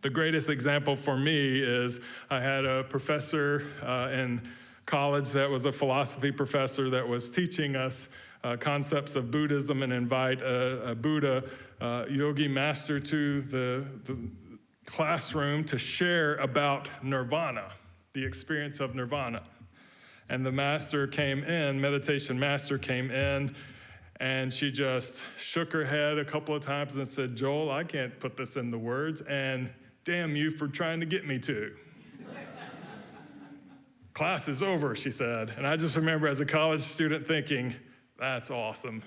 The greatest example for me is I had a professor in college that was a philosophy professor that was teaching us concepts of Buddhism and invite a Buddha yogi master to the classroom to share about nirvana, the experience of nirvana. And the master came in, meditation master came in, and she just shook her head a couple of times and said, Joel, I can't put this into words, and damn you for trying to get me to. Class is over, she said. And I just remember as a college student thinking, that's awesome.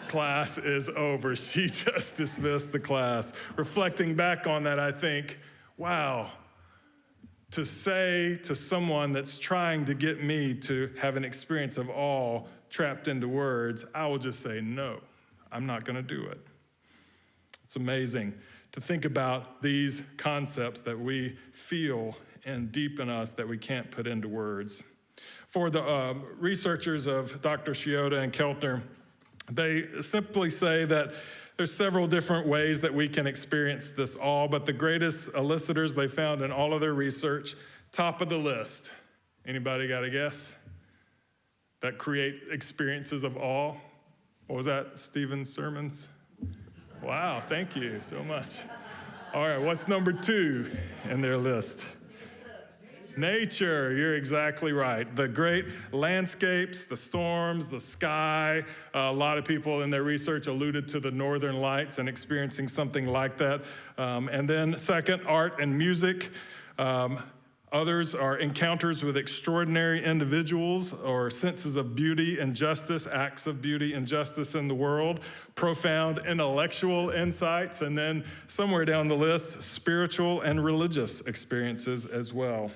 Class is over. She just dismissed the class. Reflecting back on that, I think, wow, to say to someone that's trying to get me to have an experience of awe trapped into words, I will just say, no, I'm not going to do it. It's amazing to think about these concepts that we feel and deep in us that we can't put into words. For the researchers of Dr. Sciotta and Keltner, they simply say that there's several different ways that we can experience this awe, but the greatest elicitors they found in all of their research, top of the list. Anybody got a guess? That create experiences of awe? What was that, Stephen's sermons? Wow, thank you so much. All right, what's number 2 in their list? Nature, you're exactly right. The great landscapes, the storms, the sky. A lot of people in their research alluded to the northern lights and experiencing something like that. And then second, art and music. Others are encounters with extraordinary individuals or senses of beauty and justice, acts of beauty and justice in the world, profound intellectual insights, and then somewhere down the list, spiritual and religious experiences as well.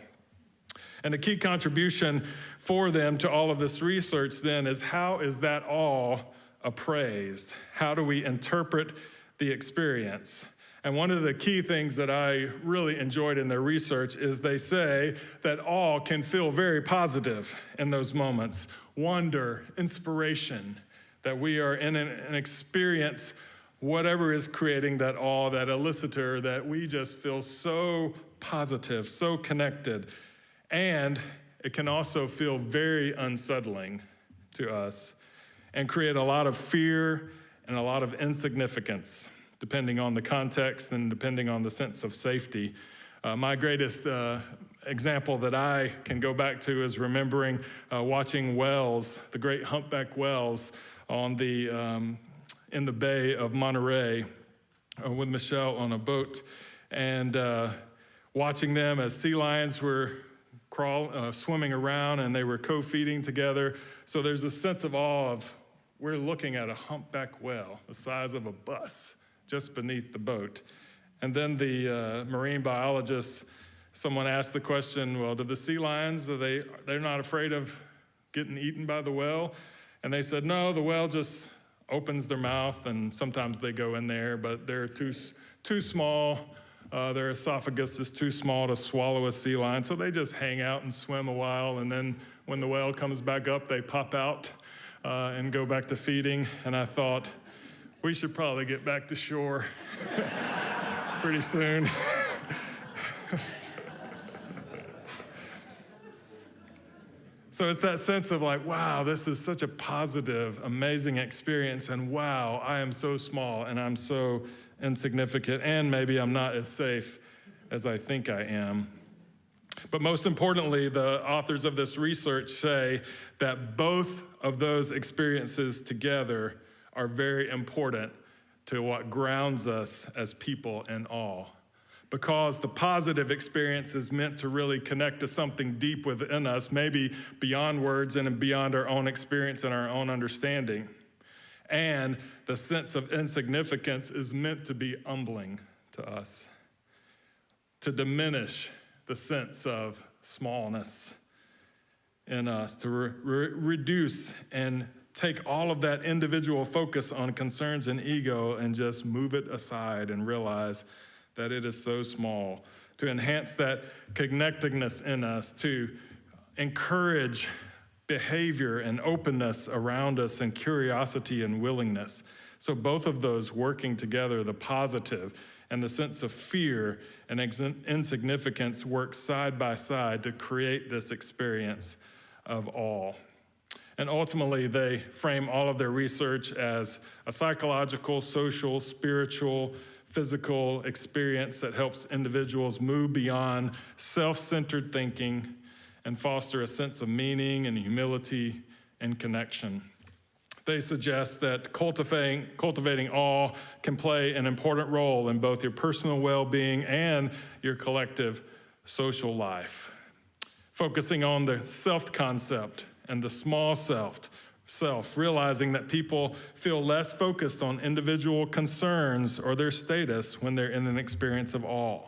And a key contribution for them to all of this research then is, how is that all appraised? How do we interpret the experience? And one of the key things that I really enjoyed in their research is they say that all can feel very positive in those moments. Wonder, inspiration, that we are in an experience, whatever is creating that awe, that elicitor, that we just feel so positive, so connected. And it can also feel very unsettling to us and create a lot of fear and a lot of insignificance, depending on the context and depending on the sense of safety. My greatest example that I can go back to is remembering watching whales, the great humpback whales on in the Bay of Monterey with Michelle on a boat, and watching them as sea lions were swimming around, and they were co-feeding together. So there's a sense of awe of, we're looking at a humpback whale the size of a bus just beneath the boat. And then the marine biologists, someone asked the question, well, do the sea lions, they're not afraid of getting eaten by the whale? And they said, no, the whale just opens their mouth, and sometimes they go in there, but they're too small. Their esophagus is too small to swallow a sea lion, so they just hang out and swim a while, and then when the whale comes back up, they pop out and go back to feeding. And I thought, we should probably get back to shore pretty soon. So it's that sense of like, wow, this is such a positive, amazing experience, and wow, I am so small and I'm so insignificant, and maybe I'm not as safe as I think I am. But most importantly, the authors of this research say that both of those experiences together are very important to what grounds us as people in awe. Because the positive experience is meant to really connect to something deep within us, maybe beyond words and beyond our own experience and our own understanding. And the sense of insignificance is meant to be humbling to us, to diminish the sense of smallness in us, to reduce and take all of that individual focus on concerns and ego and just move it aside and realize that it is so small, to enhance that connectedness in us, to encourage behavior and openness around us and curiosity and willingness. So both of those working together, the positive and the sense of fear and insignificance, work side by side to create this experience of awe. And ultimately, they frame all of their research as a psychological, social, spiritual, physical experience that helps individuals move beyond self-centered thinking and foster a sense of meaning and humility and connection. They suggest that cultivating awe can play an important role in both your personal well-being and your collective social life. Focusing on the self-concept and the small self, realizing that people feel less focused on individual concerns or their status when they're in an experience of awe.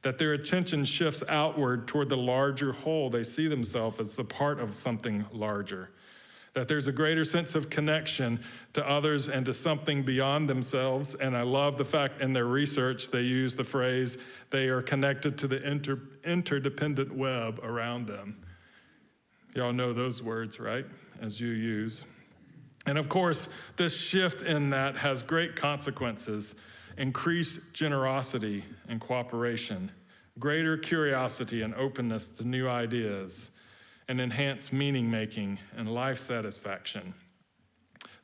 That their attention shifts outward toward the larger whole. They see themselves as a part of something larger. That there's a greater sense of connection to others and to something beyond themselves. And I love the fact in their research they use the phrase, they are connected to the interdependent web around them. Y'all know those words, right? As you use. And of course, this shift in that has great consequences: increased generosity and cooperation, greater curiosity and openness to new ideas, and enhanced meaning making and life satisfaction.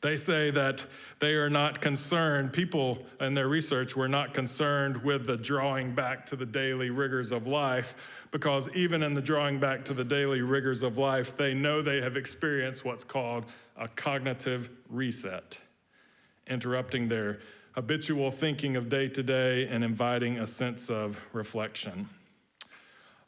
They say that they are not concerned, people in their research were not concerned with the drawing back to the daily rigors of life, because even in the drawing back to the daily rigors of life, they know they have experienced what's called a cognitive reset, interrupting their habitual thinking of day to day and inviting a sense of reflection.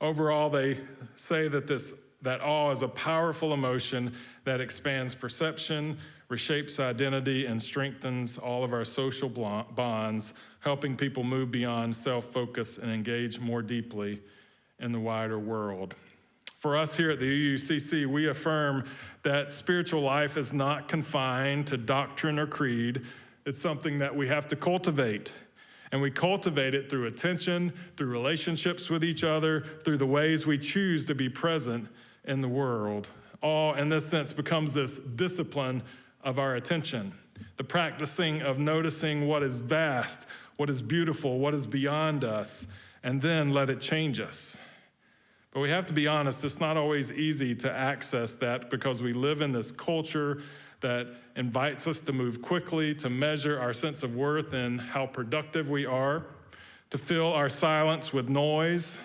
Overall, they say that awe is a powerful emotion that expands perception, reshapes identity, and strengthens all of our social bonds, helping people move beyond self-focus and engage more deeply in the wider world. For us here at the UUCC, we affirm that spiritual life is not confined to doctrine or creed. It's something that we have to cultivate. And we cultivate it through attention, through relationships with each other, through the ways we choose to be present in the world. All, in this sense, becomes this discipline of our attention, the practicing of noticing what is vast, what is beautiful, what is beyond us, and then let it change us. But we have to be honest, it's not always easy to access that because we live in this culture that invites us to move quickly, to measure our sense of worth and how productive we are, to fill our silence with noise.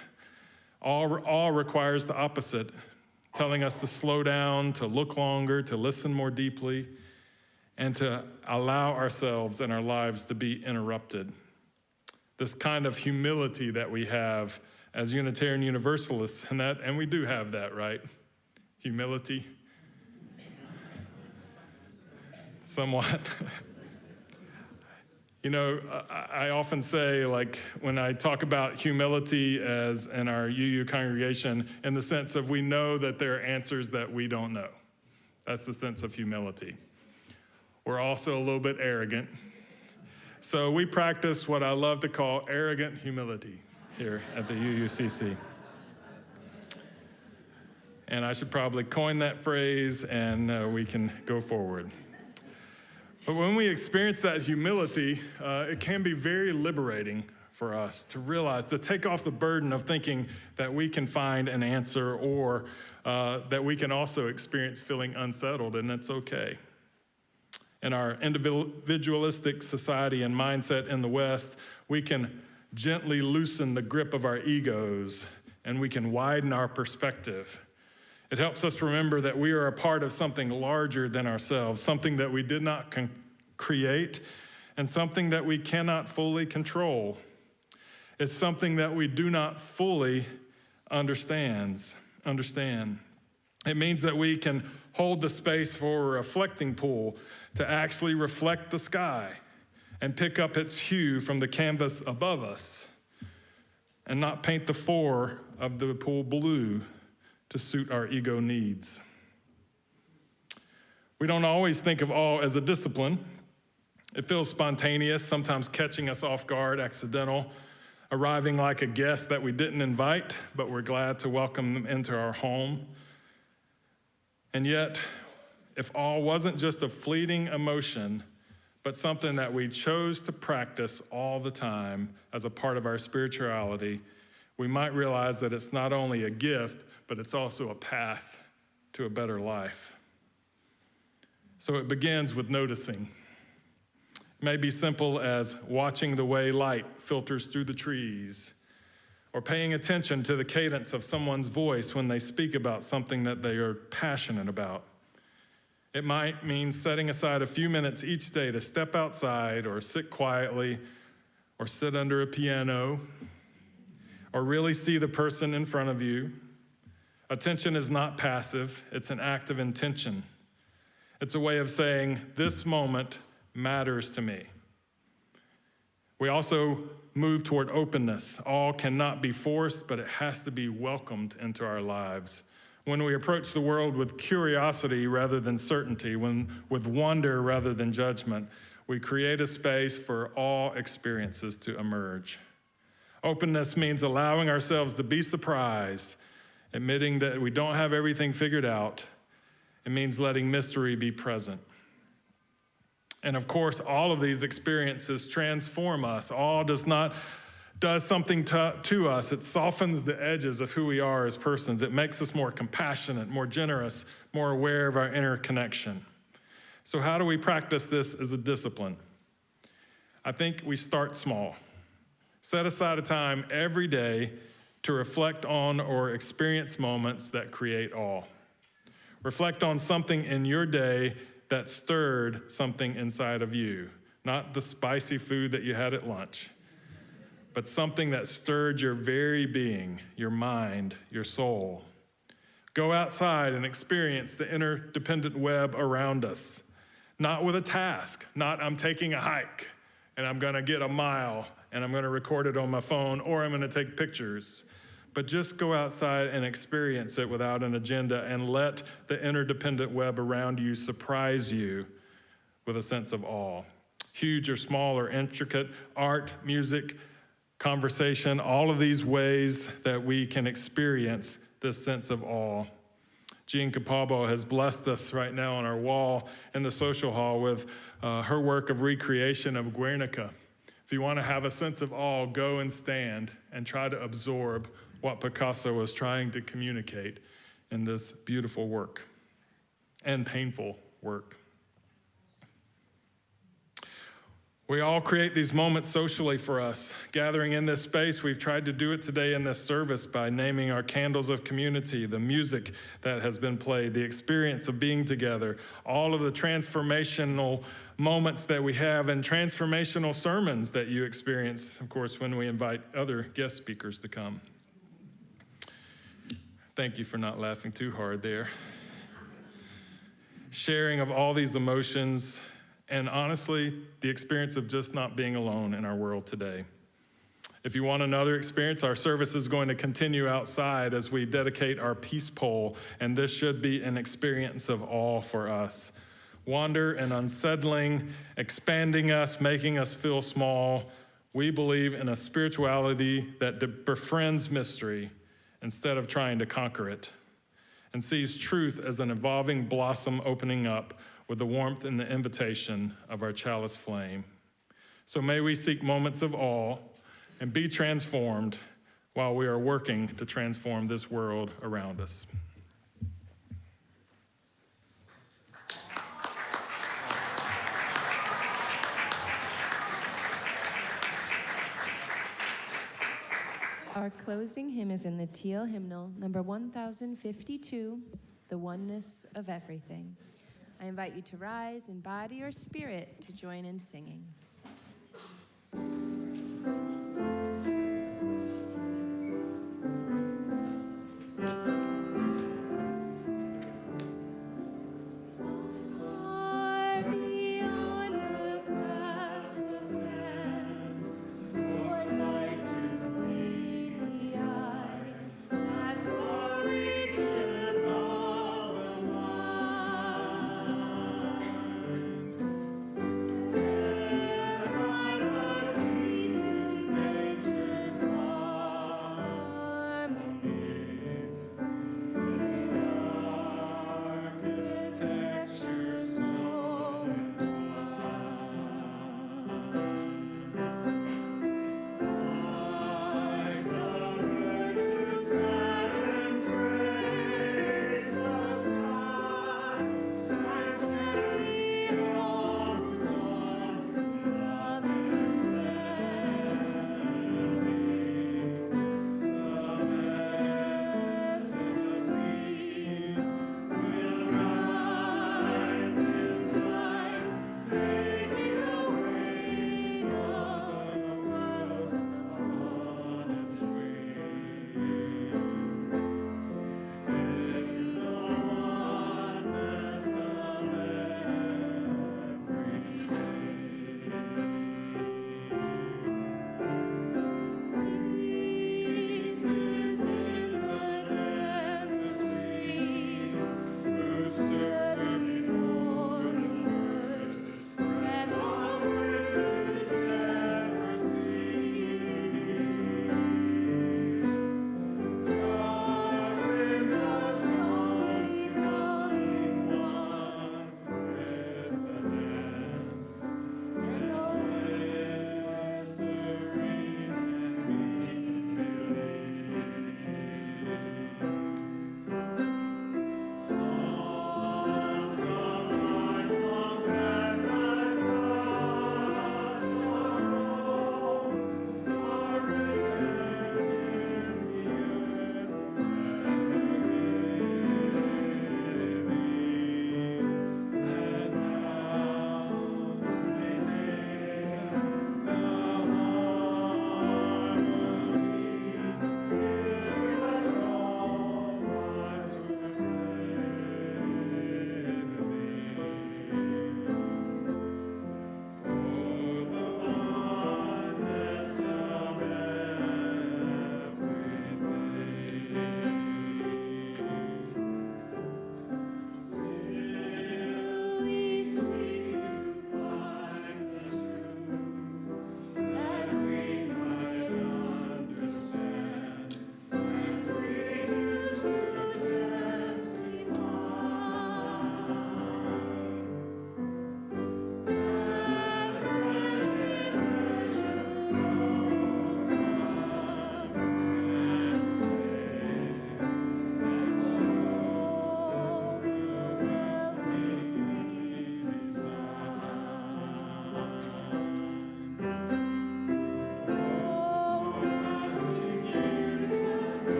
All requires the opposite, telling us to slow down, to look longer, to listen more deeply, and to allow ourselves and our lives to be interrupted. This kind of humility that we have as Unitarian Universalists, and we do have that, right? Humility. Somewhat. You know, I often say, like, when I talk about humility as in our UU congregation, in the sense of we know that there are answers that we don't know. That's the sense of humility. We're also a little bit arrogant. So we practice what I love to call arrogant humility here at the UUCC. And I should probably coin that phrase and we can go forward. But when we experience that humility, it can be very liberating for us to realize, to take off the burden of thinking that we can find an answer or that we can also experience feeling unsettled, and it's okay. In our individualistic society and mindset in the West, we can gently loosen the grip of our egos and we can widen our perspective. It helps us remember that we are a part of something larger than ourselves, something that we did not create, and something that we cannot fully control. It's something that we do not fully understand. It means that we can hold the space for a reflecting pool to actually reflect the sky and pick up its hue from the canvas above us and not paint the floor of the pool blue to suit our ego needs. We don't always think of awe as a discipline. It feels spontaneous, sometimes catching us off guard, accidental, arriving like a guest that we didn't invite, but we're glad to welcome them into our home. And yet, if awe wasn't just a fleeting emotion, but something that we chose to practice all the time as a part of our spirituality, we might realize that it's not only a gift, but it's also a path to a better life. So it begins with noticing. It may be simple as watching the way light filters through the trees, or paying attention to the cadence of someone's voice when they speak about something that they are passionate about. It might mean setting aside a few minutes each day to step outside or sit quietly or sit under a piano or really see the person in front of you. Attention is not passive, it's an act of intention. It's a way of saying, this moment matters to me. We also move toward openness. All cannot be forced, but it has to be welcomed into our lives. When we approach the world with curiosity rather than certainty, with wonder rather than judgment, we create a space for all experiences to emerge. Openness means allowing ourselves to be surprised, admitting that we don't have everything figured out. It means letting mystery be present. And of course, all of these experiences transform us. All does something to us. It softens the edges of who we are as persons. It makes us more compassionate, more generous, more aware of our inner connection. So how do we practice this as a discipline? I think we start small. Set aside a time every day to reflect on or experience moments that create awe. Reflect on something in your day that stirred something inside of you, not the spicy food that you had at lunch, but something that stirred your very being, your mind, your soul. Go outside and experience the interdependent web around us, not with a task, not I'm taking a hike and I'm gonna get a mile and I'm gonna record it on my phone or I'm gonna take pictures, but just go outside and experience it without an agenda and let the interdependent web around you surprise you with a sense of awe. Huge or small or intricate, art, music, conversation, all of these ways that we can experience this sense of awe. Jean Capabo has blessed us right now on our wall in the social hall with her work of recreation of Guernica. If you want to have a sense of awe, go and stand and try to absorb what Picasso was trying to communicate in this beautiful work and painful work. We all create these moments socially for us. Gathering in this space, we've tried to do it today in this service by naming our candles of community, the music that has been played, the experience of being together, all of the transformational moments that we have and transformational sermons that you experience, of course, when we invite other guest speakers to come. Thank you for not laughing too hard there. Sharing of all these emotions, and honestly, the experience of just not being alone in our world today. If you want another experience, our service is going to continue outside as we dedicate our peace pole, and this should be an experience of awe for us. Wonder and unsettling, expanding us, making us feel small. We believe in a spirituality that befriends mystery instead of trying to conquer it, and sees truth as an evolving blossom opening up with the warmth and the invitation of our chalice flame. So may we seek moments of awe and be transformed while we are working to transform this world around us. Our closing hymn is in the Teal Hymnal, number 1052, The Oneness of Everything. I invite you to rise in body or spirit to join in singing. There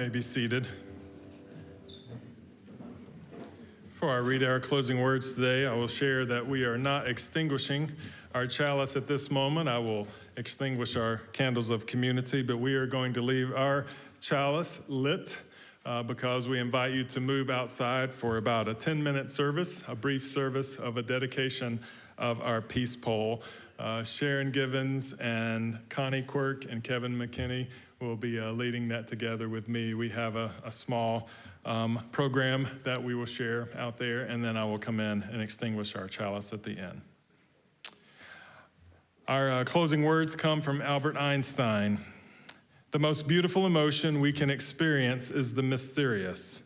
may be seated. Before I read our closing words today, I will share that we are not extinguishing our chalice at this moment. I will extinguish our candles of community, but we are going to leave our chalice lit because we invite you to move outside for about a 10-minute service, a brief service of a dedication of our peace pole. Sharon Givens and Connie Quirk and Kevin McKinney will be leading that together with me. We have a small program that we will share out there, and then I will come in and extinguish our chalice at the end. Our closing words come from Albert Einstein. The most beautiful emotion we can experience is the mysterious.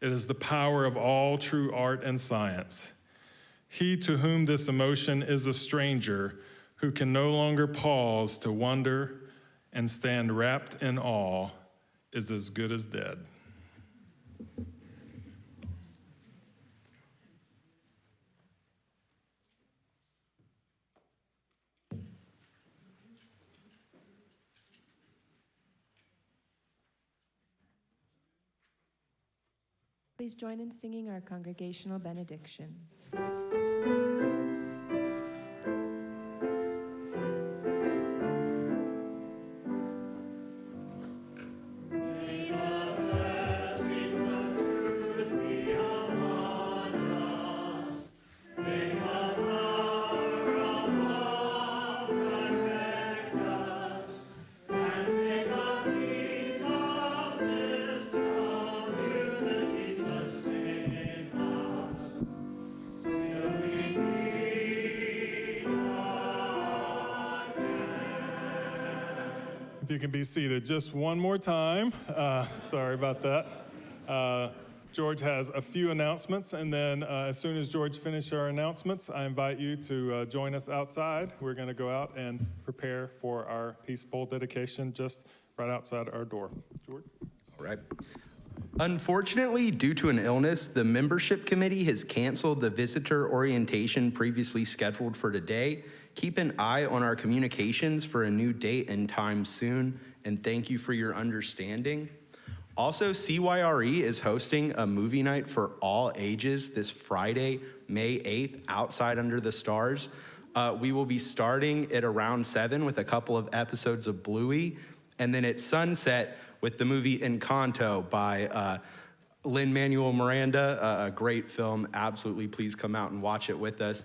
It is the power of all true art and science. He to whom this emotion is a stranger, who can no longer pause to wonder and stand wrapped in awe, is as good as dead. Please join in singing our congregational benediction. If you can be seated just one more time. Sorry about that. George has a few announcements, and then as soon as George finishes our announcements, I invite you to join us outside. We're going to go out and prepare for our peace pole dedication just right outside our door. George? All right. Unfortunately, due to an illness, the membership committee has canceled the visitor orientation previously scheduled for today. Keep an eye on our communications for a new date and time soon, and thank you for your understanding. Also, CYRE is hosting a movie night for all ages this Friday, May 8th, outside under the stars. We will be starting at around 7 with a couple of episodes of Bluey, and then at sunset with the movie Encanto by Lin-Manuel Miranda, a great film. Absolutely, please come out and watch it with us.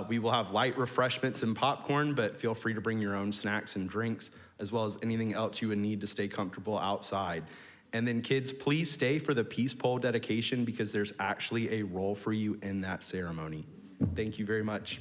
We will have light refreshments and popcorn, but feel free to bring your own snacks and drinks, as well as anything else you would need to stay comfortable outside. And then kids, please stay for the peace pole dedication because there's actually a role for you in that ceremony. Thank you very much.